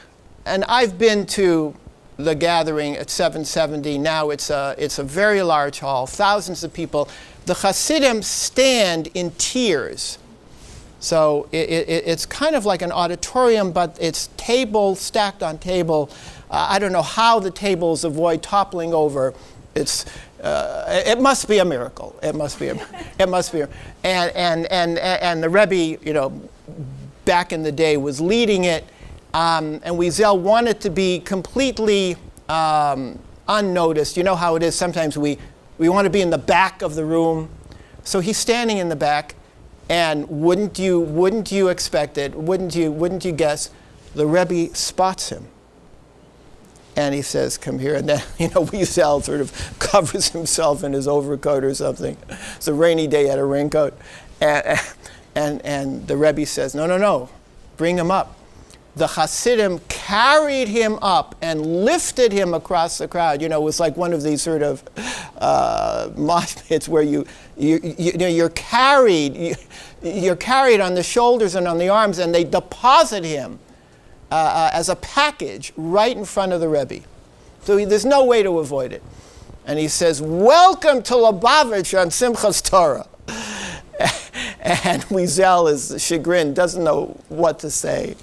and I've been to the gathering at 770. Now it's a very large hall, thousands of people. The Hasidim stand in tiers. So it's kind of like an auditorium, but it's table stacked on table. I don't know how the tables avoid toppling over. It must be a miracle. It must be. And the Rebbe, back in the day, was leading it, and Wiesel wanted to be completely unnoticed. You know how it is. Sometimes we want to be in the back of the room, so he's standing in the back, and wouldn't you expect it? Wouldn't you guess? The Rebbe spots him. And he says, "Come here." And then, Wiesel sort of covers himself in his overcoat or something. It's a rainy day at a raincoat. And the Rebbe says, No, bring him up. The Hasidim carried him up and lifted him across the crowd. It was like one of these sort of mosh pits where you're carried on the shoulders and on the arms, and they deposit him as a package right in front of the Rebbe. So there's no way to avoid it. And he says, "Welcome to Lubavitcher on Simchas Torah." And Wiesel is chagrined, doesn't know what to say.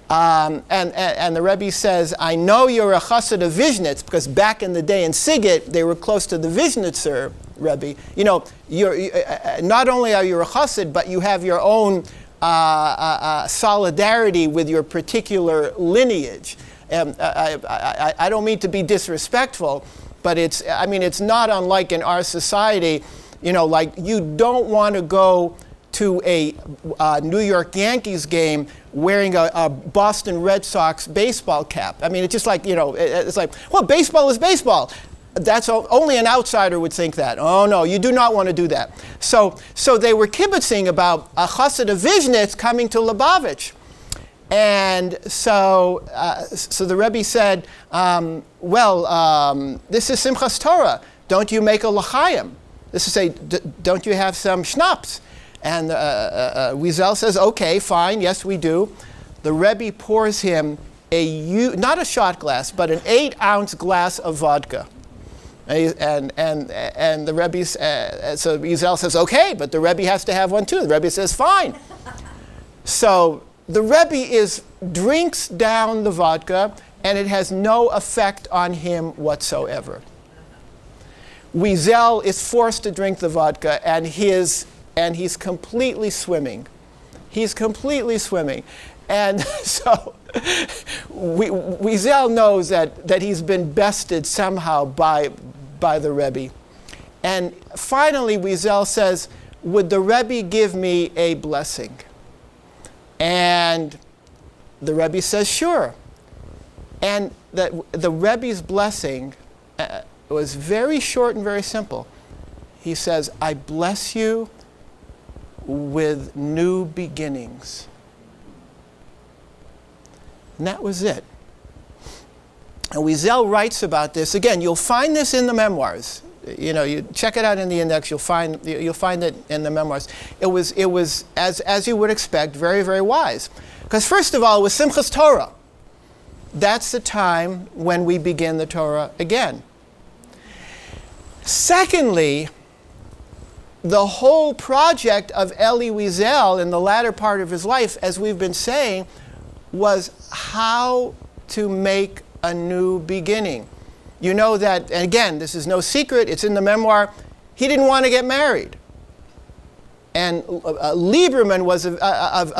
And the Rebbe says, "I know you're a chassid of Vishnitz," because back in the day in Sigit, they were close to the Vishnitzer Rebbe. You're not only are you a chassid, but you have your own solidarity with your particular lineage. I don't mean to be disrespectful, but it's not unlike in our society. Like you don't want to go to a New York Yankees game wearing a Boston Red Sox baseball cap. It's just like, it's like, well, baseball is baseball. That's only an outsider would think that. Oh no, you do not want to do that. So they were kibitzing about a chassid of Vishnitz coming to Lubavitch. And so the Rebbe said, this is Simchas Torah. Don't you make a l'chaim? This is don't you have some schnapps? And Wiesel says, okay, fine, yes we do. The Rebbe pours him not a shot glass, but an 8-ounce glass of vodka. And the Rebbe, so Wiesel says, okay, but the Rebbe has to have one too. The Rebbe says, fine. So the Rebbe drinks down the vodka, and it has no effect on him whatsoever. Wiesel is forced to drink the vodka, and he's completely swimming. He's completely swimming. And so Wiesel knows that he's been bested somehow by the Rebbe. And finally Wiesel says, would the Rebbe give me a blessing? And the Rebbe says, sure. And the Rebbe's blessing was very short and very simple. He says, I bless you with new beginnings. And that was it. And Wiesel writes about this. Again, you'll find this in the memoirs. You check it out in the index. You'll find it in the memoirs. It was as you would expect, very, very wise. Because first of all, it was Simchas Torah. That's the time when we begin the Torah again. Secondly, the whole project of Elie Wiesel in the latter part of his life, as we've been saying, was how to make a new beginning. You know that, and again, this is no secret, it's in the memoir, he didn't want to get married. And Lieberman was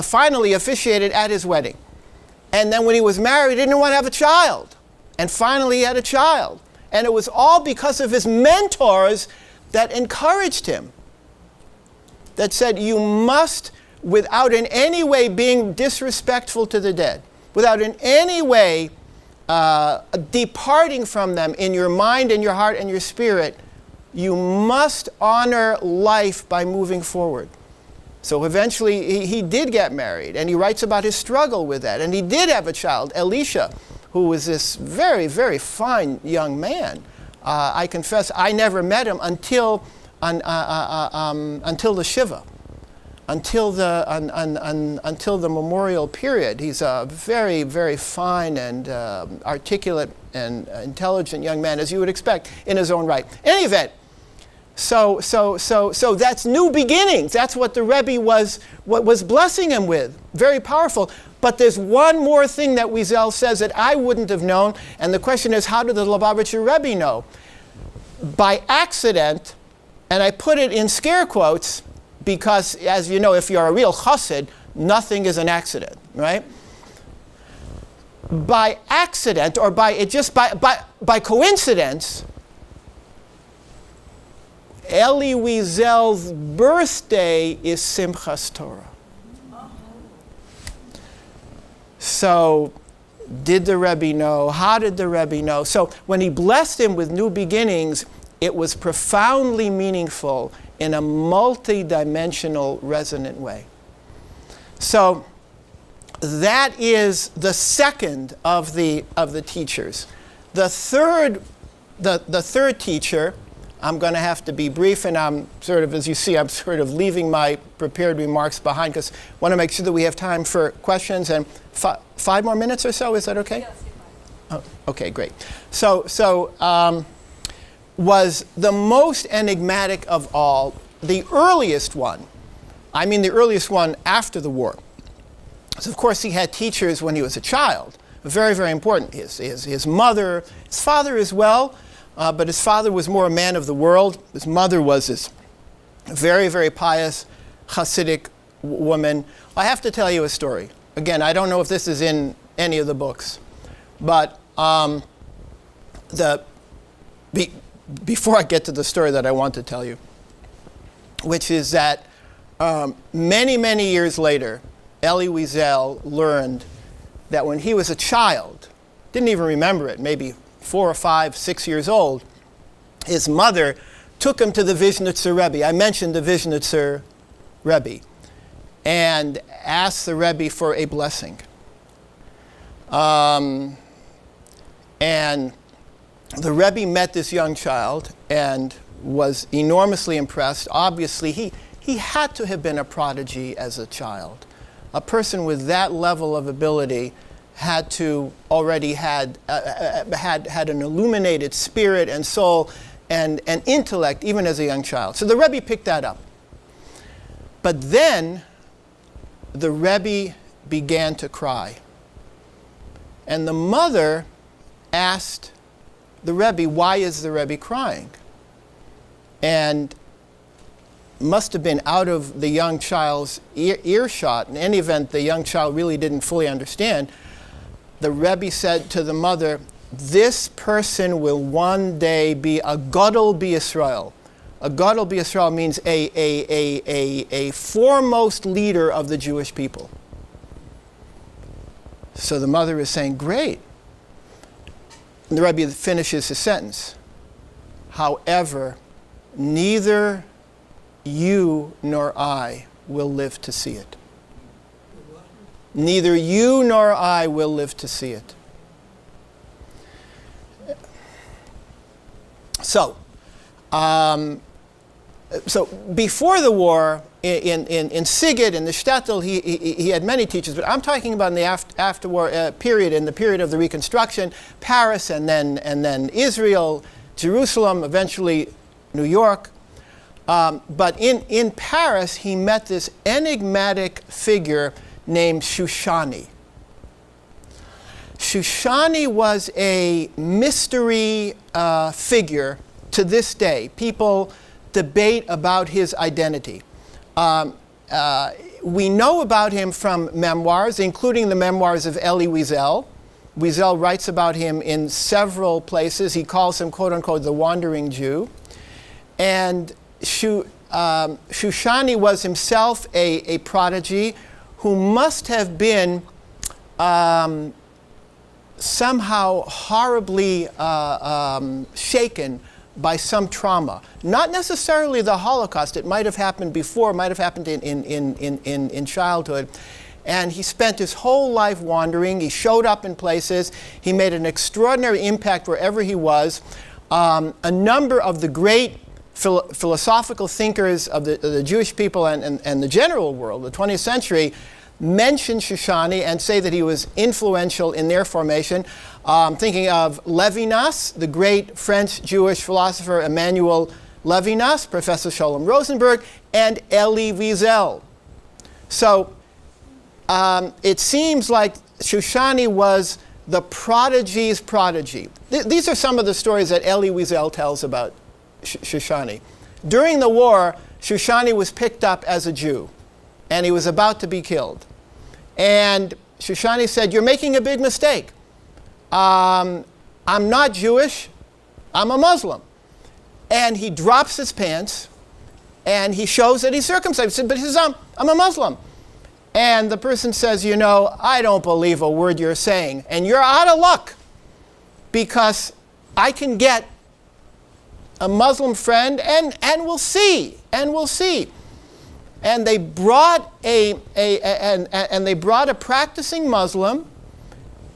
finally officiated at his wedding. And then when he was married, he didn't want to have a child. And finally he had a child. And it was all because of his mentors that encouraged him. That said, you must, without in any way being disrespectful to the dead, without in any way departing from them in your mind and your heart and your spirit, you must honor life by moving forward. So eventually he did get married, and he writes about his struggle with that. And he did have a child, Elisha, who was this very, very fine young man. I confess I never met him until the Shiva. until the memorial period. He's a very, very fine and articulate and intelligent young man, as you would expect, in his own right. In any event, so that's new beginnings. That's what the Rebbe was blessing him with. Very powerful. But there's one more thing that Wiesel says that I wouldn't have known, and the question is, how did the Lubavitcher Rebbe know? By accident, and I put it in scare quotes, because, as you know, if you're a real chassid, nothing is an accident, right? By accident, or by coincidence, Elie Wiesel's birthday is Simchas Torah. So, did the Rebbe know? How did the Rebbe know? So, when he blessed him with new beginnings, it was profoundly meaningful in a multi-dimensional, resonant way. So, that is the second of the teachers. The third teacher, I'm going to have to be brief, and I'm sort of, as you see, I'm sort of leaving my prepared remarks behind because I want to make sure that we have time for questions. And 5 more minutes or so, is that okay? Yes. Oh, okay, great. So was the most enigmatic of all, the earliest one. I mean the earliest one after the war. So of course he had teachers when he was a child. Very, very important. His mother, his father as well. But his father was more a man of the world. His mother was this very, very pious Hasidic woman. I have to tell you a story. Again, I don't know if this is in any of the books, but before I get to the story that I want to tell you, which is that many, many years later, Elie Wiesel learned that when he was a child, didn't even remember it, maybe 4 or 5, 6 years old, his mother took him to the Vizhnitzer Rebbe. I mentioned the Vizhnitzer Rebbe, and asked the Rebbe for a blessing. And the Rebbe met this young child and was enormously impressed. Obviously, he had to have been a prodigy as a child. A person with that level of ability had to already had an illuminated spirit and soul and intellect even as a young child. So the Rebbe picked that up. But then the Rebbe began to cry. And the mother asked the Rebbe, why is the Rebbe crying? And must have been out of the young child's earshot. In any event, the young child really didn't fully understand. The Rebbe said to the mother, this person will one day be a Gadol b'Yisrael. A Gadol b'Yisrael means a foremost leader of the Jewish people. So the mother is saying, great. And the Rebbe finishes his sentence. However, neither you nor I will live to see it. Neither you nor I will live to see it. So before the war, in Sigid, in the shtetl, he had many teachers, but I'm talking about in the after-war period, in the period of the Reconstruction, Paris, and then Israel, Jerusalem, eventually New York. But in Paris, he met this enigmatic figure named Shushani. Shushani was a mystery figure to this day. People debate about his identity. We know about him from memoirs, including the memoirs of Elie Wiesel. Wiesel writes about him in several places. He calls him, quote unquote, the wandering Jew. And Shushani was himself a prodigy who must have been somehow horribly shaken by some trauma. Not necessarily the Holocaust. It might have happened before, might have happened in childhood. And he spent his whole life wandering. He showed up in places. He made an extraordinary impact wherever he was. A number of the great philosophical thinkers of the Jewish people and the general world, the 20th century, mention Shoshani and say that he was influential in their formation. Thinking of Levinas, the great French Jewish philosopher Emmanuel Levinas, Professor Sholem Rosenberg, and Elie Wiesel. So it seems like Shoshani was the prodigy's prodigy. These are some of the stories that Elie Wiesel tells about Shoshani. During the war, Shoshani was picked up as a Jew, and he was about to be killed. And Shoshani said, "You're making a big mistake. I'm not Jewish, I'm a Muslim." And he drops his pants, and he shows that he's circumcised. He said, "But he says, I'm a Muslim." And the person says, "You know, I don't believe a word you're saying, and you're out of luck, because I can get a Muslim friend, and we'll see, and we'll see." And they brought a practicing Muslim.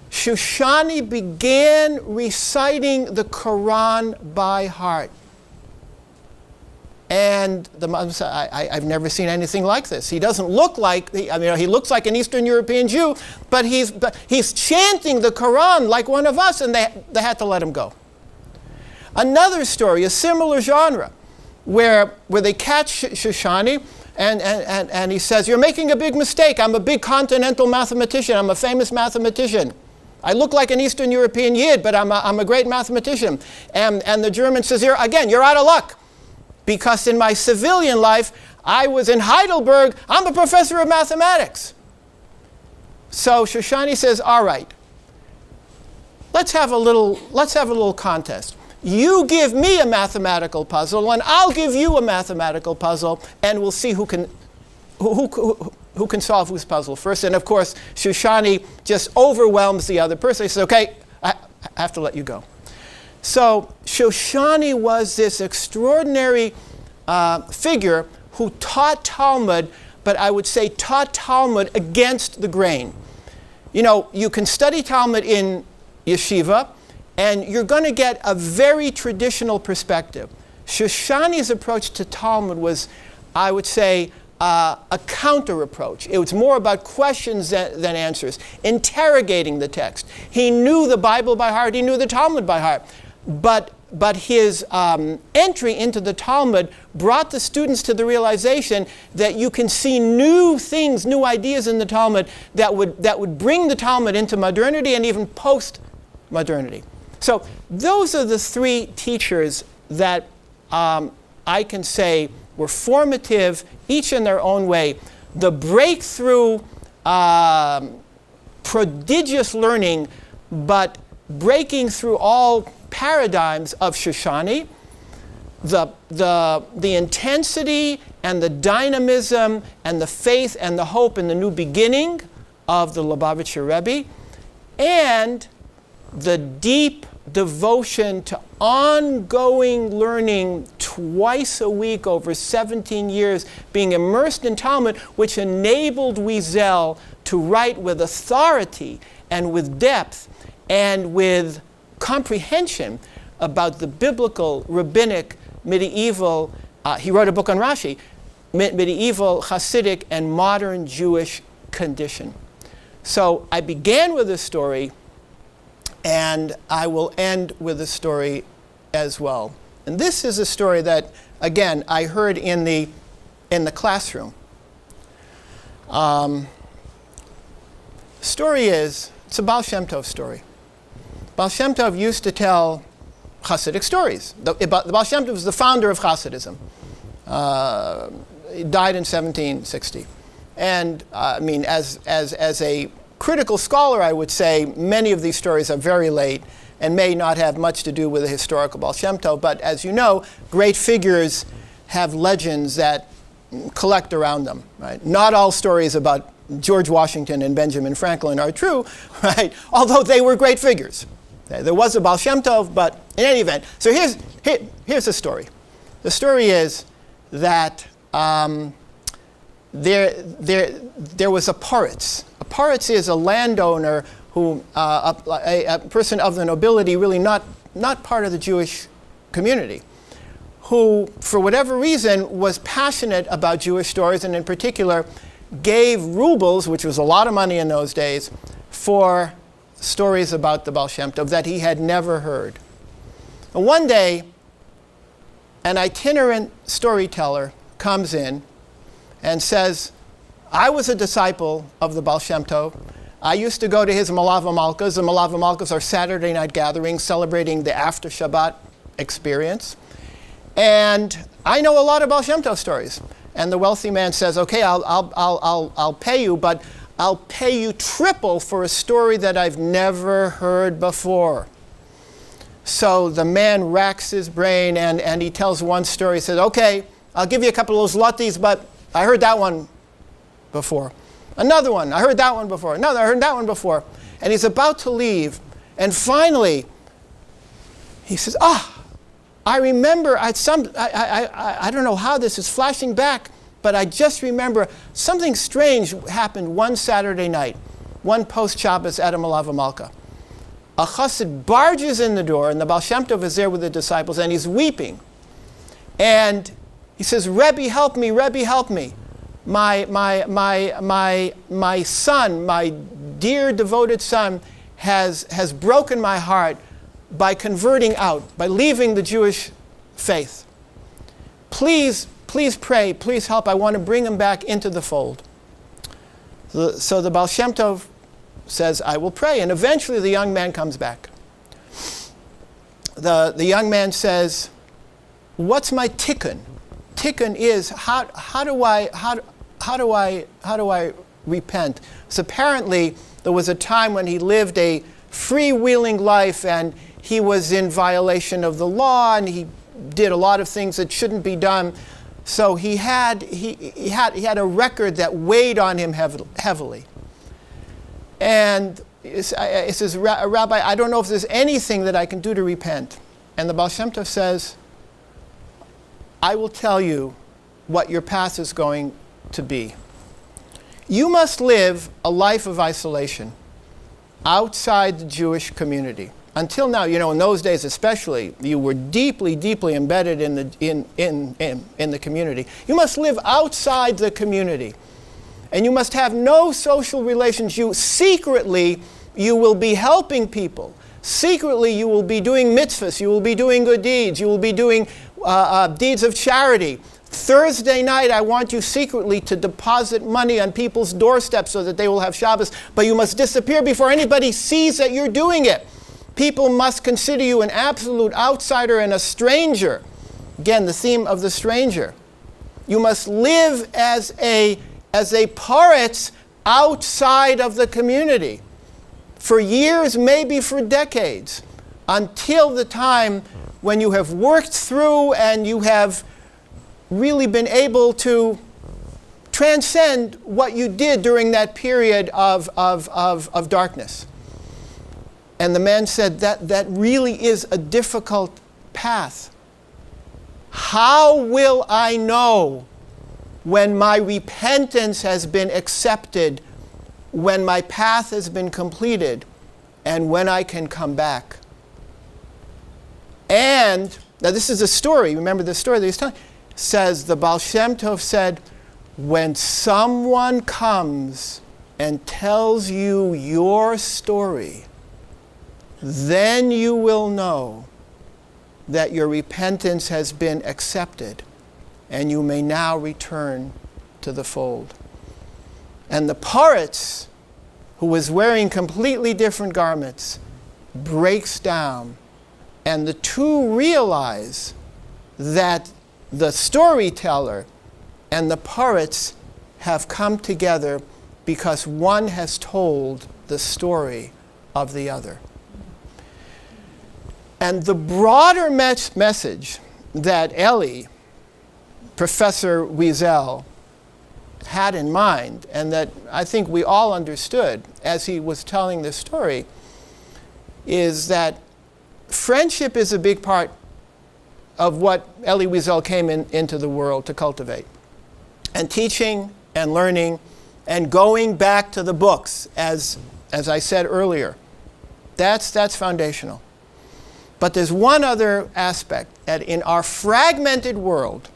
Shoshani began reciting the Quran by heart. And the Muslim said, I've never seen anything like this. He doesn't look like, he looks like an Eastern European Jew, but he's chanting the Quran like one of us, and they had to let him go. Another story, a similar genre, where they catch Shoshani, and he says, "You're making a big mistake. I'm a big continental mathematician. I'm a famous mathematician. I look like an Eastern European Yid, but I'm a great mathematician." And the German says, "You're out of luck, because in my civilian life, I was in Heidelberg. I'm a professor of mathematics." So Shoshani says, "All right, let's have a little contest. You give me a mathematical puzzle, and I'll give you a mathematical puzzle, and we'll see who can solve whose puzzle first." And of course, Shoshani just overwhelms the other person. He says, "Okay, I have to let you go." So Shoshani was this extraordinary figure who taught Talmud, but I would say taught Talmud against the grain. You know, you can study Talmud in yeshiva, and you're going to get a very traditional perspective. Shoshani's approach to Talmud was, I would say, a counter approach. It was more about questions than answers, interrogating the text. He knew the Bible by heart, he knew the Talmud by heart. But his entry into the Talmud brought the students to the realization that you can see new things, new ideas in the Talmud that would bring the Talmud into modernity and even post-modernity. So those are the three teachers that I can say were formative, each in their own way. The breakthrough, prodigious learning, but breaking through all paradigms of Shoshani, the intensity and the dynamism and the faith and the hope in the new beginning of the Lubavitcher Rebbe, and the deep devotion to ongoing learning twice a week over 17 years, being immersed in Talmud, which enabled Wiesel to write with authority and with depth and with comprehension about the biblical, rabbinic, medieval, he wrote a book on Rashi, medieval, Hasidic, and modern Jewish condition. So I began with this story, and I will end with a story as well. And this is a story that, again, I heard in the classroom. Story is, it's a Baal Shem Tov story. Baal Shem Tov used to tell Hasidic stories. The Baal Shem Tov was the founder of Hasidism. He died in 1760. And I mean, as a critical scholar, I would say many of these stories are very late and may not have much to do with the historical Baal Shem Tov. But as you know, great figures have legends that collect around them. Right? Not all stories about George Washington and Benjamin Franklin are true, right? Although they were great figures. There was a Baal Shem Tov, but in any event. So here's the story. The story is that there was a Poritz. A Poritz is a landowner who, a person of the nobility, really not part of the Jewish community, who, for whatever reason, was passionate about Jewish stories, and in particular gave rubles, which was a lot of money in those days, for stories about the Baal Shem Tov that he had never heard. And one day, an itinerant storyteller comes in and says, I was a disciple of the Baal Shem Tov. I used to go to his Malava Malkas. The Malava Malkas are Saturday night gatherings celebrating the after Shabbat experience. And I know a lot of Baal Shem Tov stories. And the wealthy man says, okay, I'll pay you, but I'll pay you triple for a story that I've never heard before. So the man racks his brain and he tells one story. He says, okay, I'll give you a couple of those lattes, but I heard that one before. Another one, I heard that one before. Another, I heard that one before. And he's about to leave. And finally, he says, I remember, I don't know how this is flashing back, but I just remember something strange happened one Saturday night, one post-Shabbos at a Malava Malka. A chassid barges in the door, and the Baal Shem Tov is there with the disciples, and he's weeping. And he says, Rebbe, help me, Rebbe, help me. My son, my dear devoted son, has broken my heart by converting out, by leaving the Jewish faith. Please pray, please help. I want to bring him back into the fold. So the Baal Shem Tov says, I will pray. And eventually the young man comes back. The young man says, what's my tikkun? Tikkun is how do I repent? So apparently there was a time when he lived a freewheeling life and he was in violation of the law and he did a lot of things that shouldn't be done. So he had a record that weighed on him heavily. And he says, Rabbi, I don't know if there's anything that I can do to repent. And the Baal Shem Tov says, I will tell you what your path is going to be. You must live a life of isolation outside the Jewish community. Until now, in those days especially, you were deeply, deeply embedded in the community. You must live outside the community. And you must have no social relations. Secretly, you will be helping people. Secretly, you will be doing mitzvahs. You will be doing good deeds. You will be doing deeds of charity. Thursday night, I want you secretly to deposit money on people's doorsteps so that they will have Shabbos. But you must disappear before anybody sees that you're doing it. People must consider you an absolute outsider and a stranger. Again, the theme of the stranger. You must live as a paretz outside of the community for years, maybe for decades, until the time when you have worked through and you have really been able to transcend what you did during that period of darkness. And the man said that really is a difficult path. How will I know when my repentance has been accepted, when my path has been completed, and when I can come back? And, now this is a story, remember the story that he's telling, says the Baal Shem Tov said, when someone comes and tells you your story, then you will know that your repentance has been accepted and you may now return to the fold. And the paretz, who was wearing completely different garments, breaks down, and the two realize that the storyteller and the paretz have come together because one has told the story of the other. And the broader message that Elie, Professor Wiesel, had in mind, and that I think we all understood as he was telling this story, is that friendship is a big part of what Elie Wiesel came into the world to cultivate. And teaching and learning and going back to the books, as I said earlier, that's foundational. But there's one other aspect, that in our fragmented world,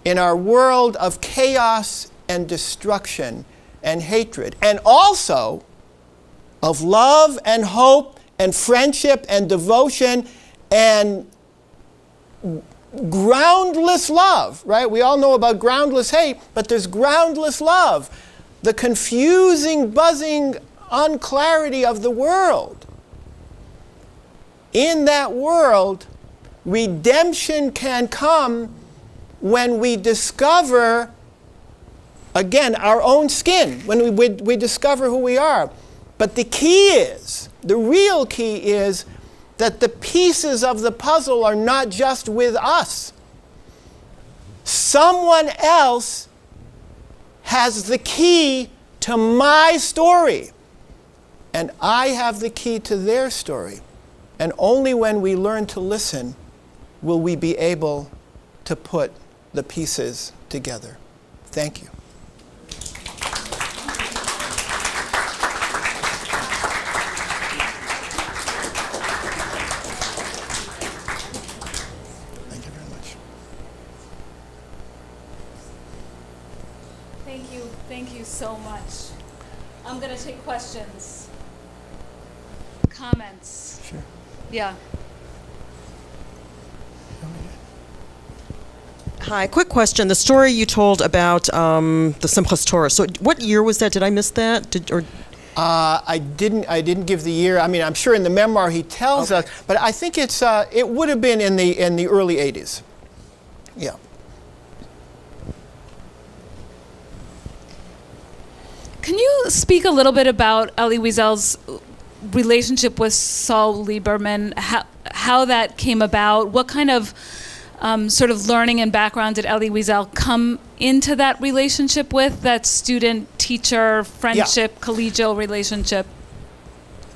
in our world of chaos and destruction and hatred, and also of love and hope and friendship and devotion and groundless love, right? We all know about groundless hate, but there's groundless love. The confusing, buzzing unclarity of the world. In that world, redemption can come when we discover, again, our own skin, when we discover who we are. But the key is, the real key is, that the pieces of the puzzle are not just with us. Someone else has the key to my story, and I have the key to their story. And only when we learn to listen will we be able to put the pieces together. Thank you. Thank you very much. Thank you. Thank you so much. I'm going to take questions. Comments. Sure. Yeah. Hi, quick question. The story you told about the Simchas Torah. So, what year was that? Did I miss that? I didn't give the year. I mean, I'm sure in the memoir he tells us, but I think it would have been in the early 80s. Yeah. Can you speak a little bit about Elie Wiesel's relationship with Saul Lieberman, how that came about? What kind of sort of learning and background did Elie Wiesel come into that relationship with, that student-teacher friendship, collegial relationship?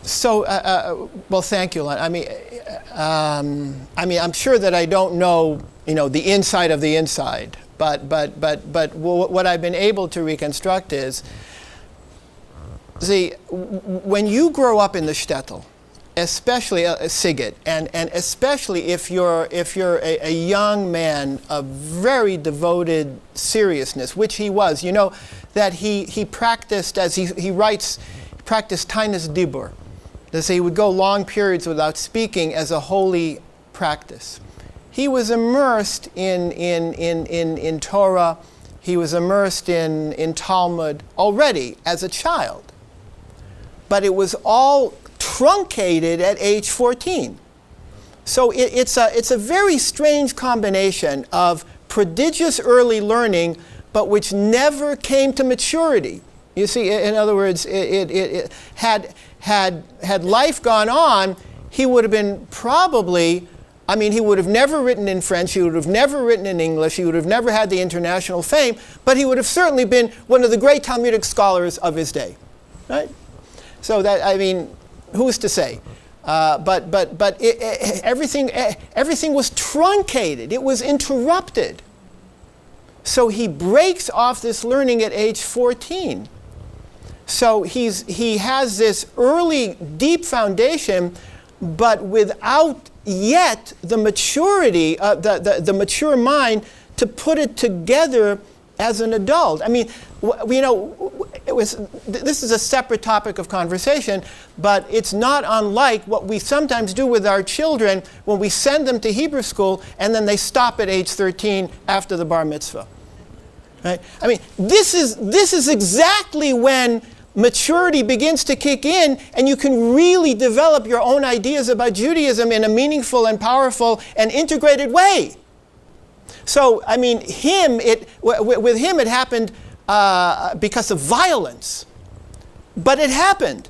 So, well, thank you, Lon. I mean, I'm sure that I don't know, the inside of the inside, but what I've been able to reconstruct is, see, when you grow up in the shtetl, especially Sigurd, and especially if you're a young man of very devoted seriousness, which he was, that he practiced, as he writes, practiced tainus dibur. So he would go long periods without speaking as a holy practice. He was immersed in Torah. He was immersed in Talmud already as a child. But it was all truncated at age 14. So it's a very strange combination of prodigious early learning, but which never came to maturity. You see, in other words, had life gone on, he would have been probably, he would have never written in French, he would have never written in English, he would have never had the international fame, but he would have certainly been one of the great Talmudic scholars of his day, right? So that, who's to say? But everything was truncated. It was interrupted. So he breaks off this learning at age 14. So he has this early, deep foundation, but without yet the maturity, the mature mind to put it together as an adult. This is a separate topic of conversation, but it's not unlike what we sometimes do with our children when we send them to Hebrew school and then they stop at age 13 after the bar mitzvah. Right? This is exactly when maturity begins to kick in, and you can really develop your own ideas about Judaism in a meaningful and powerful and integrated way. So, with him it happened because of violence, but it happened.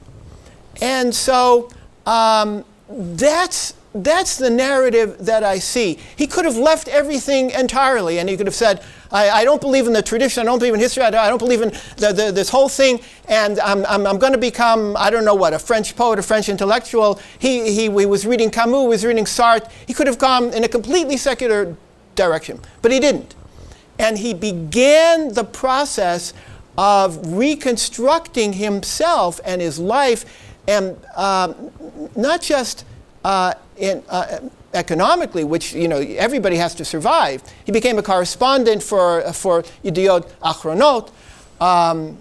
And so that's the narrative that I see. He could have left everything entirely, and he could have said, I don't believe in the tradition, I don't believe in history, I don't believe in this whole thing, and I'm going to become, a French poet, a French intellectual. He was reading Camus, he was reading Sartre. He could have gone in a completely secular direction, but he didn't. And he began the process of reconstructing himself and his life, and not just economically, which everybody has to survive. He became a correspondent for Yediot Achronot,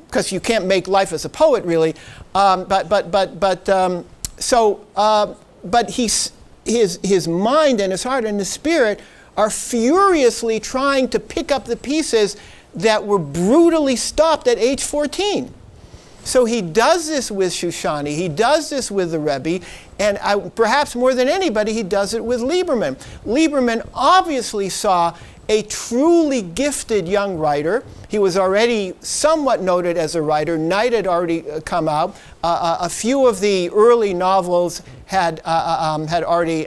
because you can't make life as a poet really. But his mind and his heart and his spirit are furiously trying to pick up the pieces that were brutally stopped at age 14. So he does this with Shoshani, he does this with the Rebbe, and perhaps more than anybody, he does it with Lieberman. Lieberman obviously saw a truly gifted young writer. He was already somewhat noted as a writer. Night had already come out. A few of the early novels had already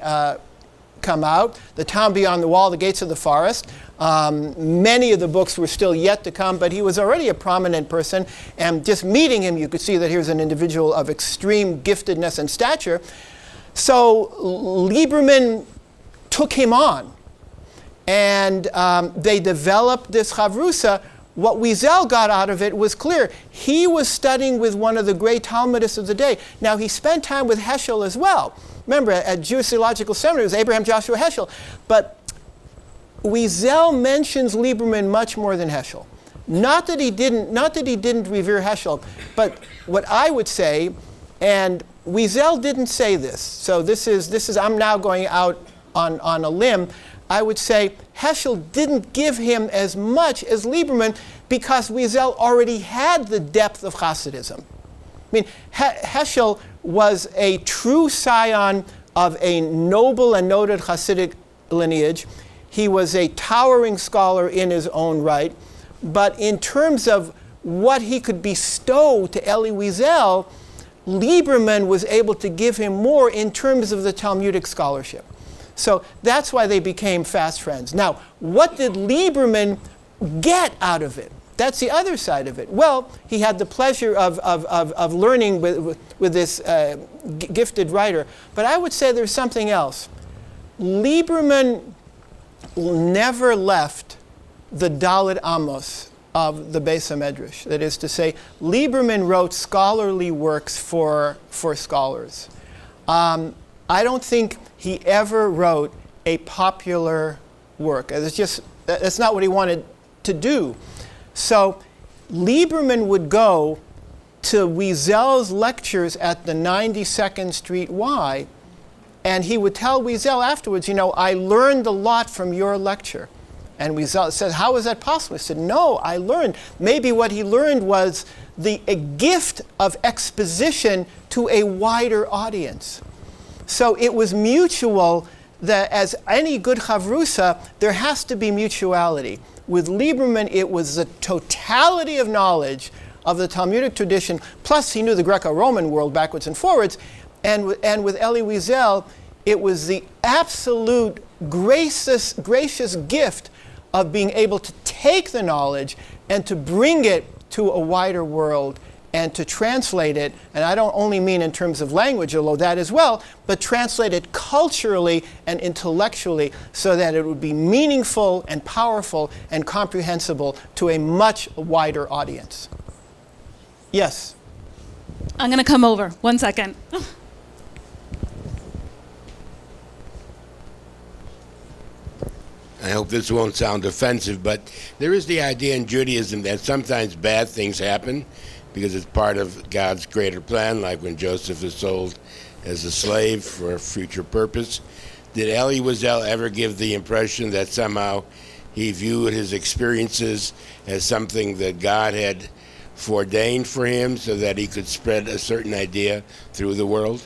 come out. The Town Beyond the Wall, The Gates of the Forest. Many of the books were still yet to come, but he was already a prominent person. And just meeting him, you could see that he was an individual of extreme giftedness and stature. So Lieberman took him on. And they developed this chavrusa. What Wiesel got out of it was clear. He was studying with one of the great Talmudists of the day. Now, he spent time with Heschel as well. Remember, at Jewish Theological Seminary, it was Abraham Joshua Heschel. But Wiesel mentions Lieberman much more than Heschel. Not that he didn't revere Heschel, but what I would say, and Wiesel didn't say this, so this is I'm now going out on a limb. I would say Heschel didn't give him as much as Lieberman because Wiesel already had the depth of Hasidism. I mean, Heschel was a true scion of a noble and noted Hasidic lineage. He was a towering scholar in his own right. But in terms of what he could bestow to Elie Wiesel, Lieberman was able to give him more in terms of the Talmudic scholarship. So that's why they became fast friends. Now, what did Lieberman get out of it? That's the other side of it. Well, he had the pleasure of learning with this gifted writer. But I would say there's something else. Lieberman never left the Dalet Amos of the Beis HaMedrash. That is to say, Lieberman wrote scholarly works for scholars. I don't think he ever wrote a popular work. That's not what he wanted to do. So Lieberman would go to Wiesel's lectures at the 92nd Street Y, and he would tell Wiesel afterwards, I learned a lot from your lecture. And Wiesel said, how is that possible? He said, no, I learned. Maybe what he learned was a gift of exposition to a wider audience. So it was mutual, that as any good chavrusa, there has to be mutuality. With Lieberman, it was the totality of knowledge of the Talmudic tradition, plus he knew the Greco-Roman world backwards and forwards. And with Elie Wiesel, it was the absolute gracious gift of being able to take the knowledge and to bring it to a wider world and to translate it, and I don't only mean in terms of language, although that as well, but translate it culturally and intellectually so that it would be meaningful and powerful and comprehensible to a much wider audience. Yes? I'm going to come over. 1 second. I hope this won't sound offensive, but there is the idea in Judaism that sometimes bad things happen because it's part of God's greater plan, like when Joseph is sold as a slave for a future purpose. Did Elie Wiesel ever give the impression that somehow he viewed his experiences as something that God had foreordained for him so that he could spread a certain idea through the world?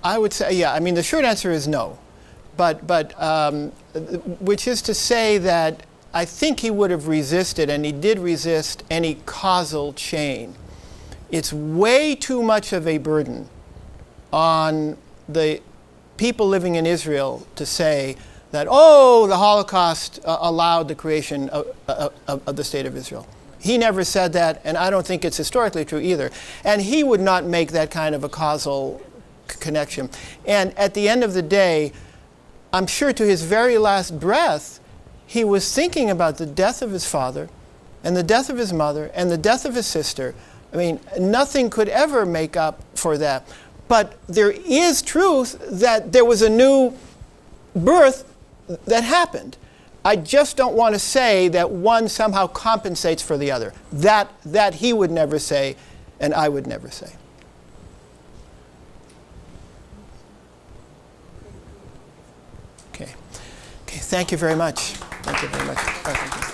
I would say, yeah. I mean, the short answer is no. But which is to say that I think he would have resisted, and he did resist, any causal chain. It's way too much of a burden on the people living in Israel to say that, the Holocaust allowed the creation of the state of Israel. He never said that, and I don't think it's historically true either. And he would not make that kind of a causal connection. And at the end of the day, I'm sure to his very last breath, he was thinking about the death of his father and the death of his mother and the death of his sister, I mean, nothing could ever make up for that. But there is truth that there was a new birth that happened. I just don't want to say that one somehow compensates for the other. That he would never say, and I would never say. Okay, thank you very much. Thank you very much.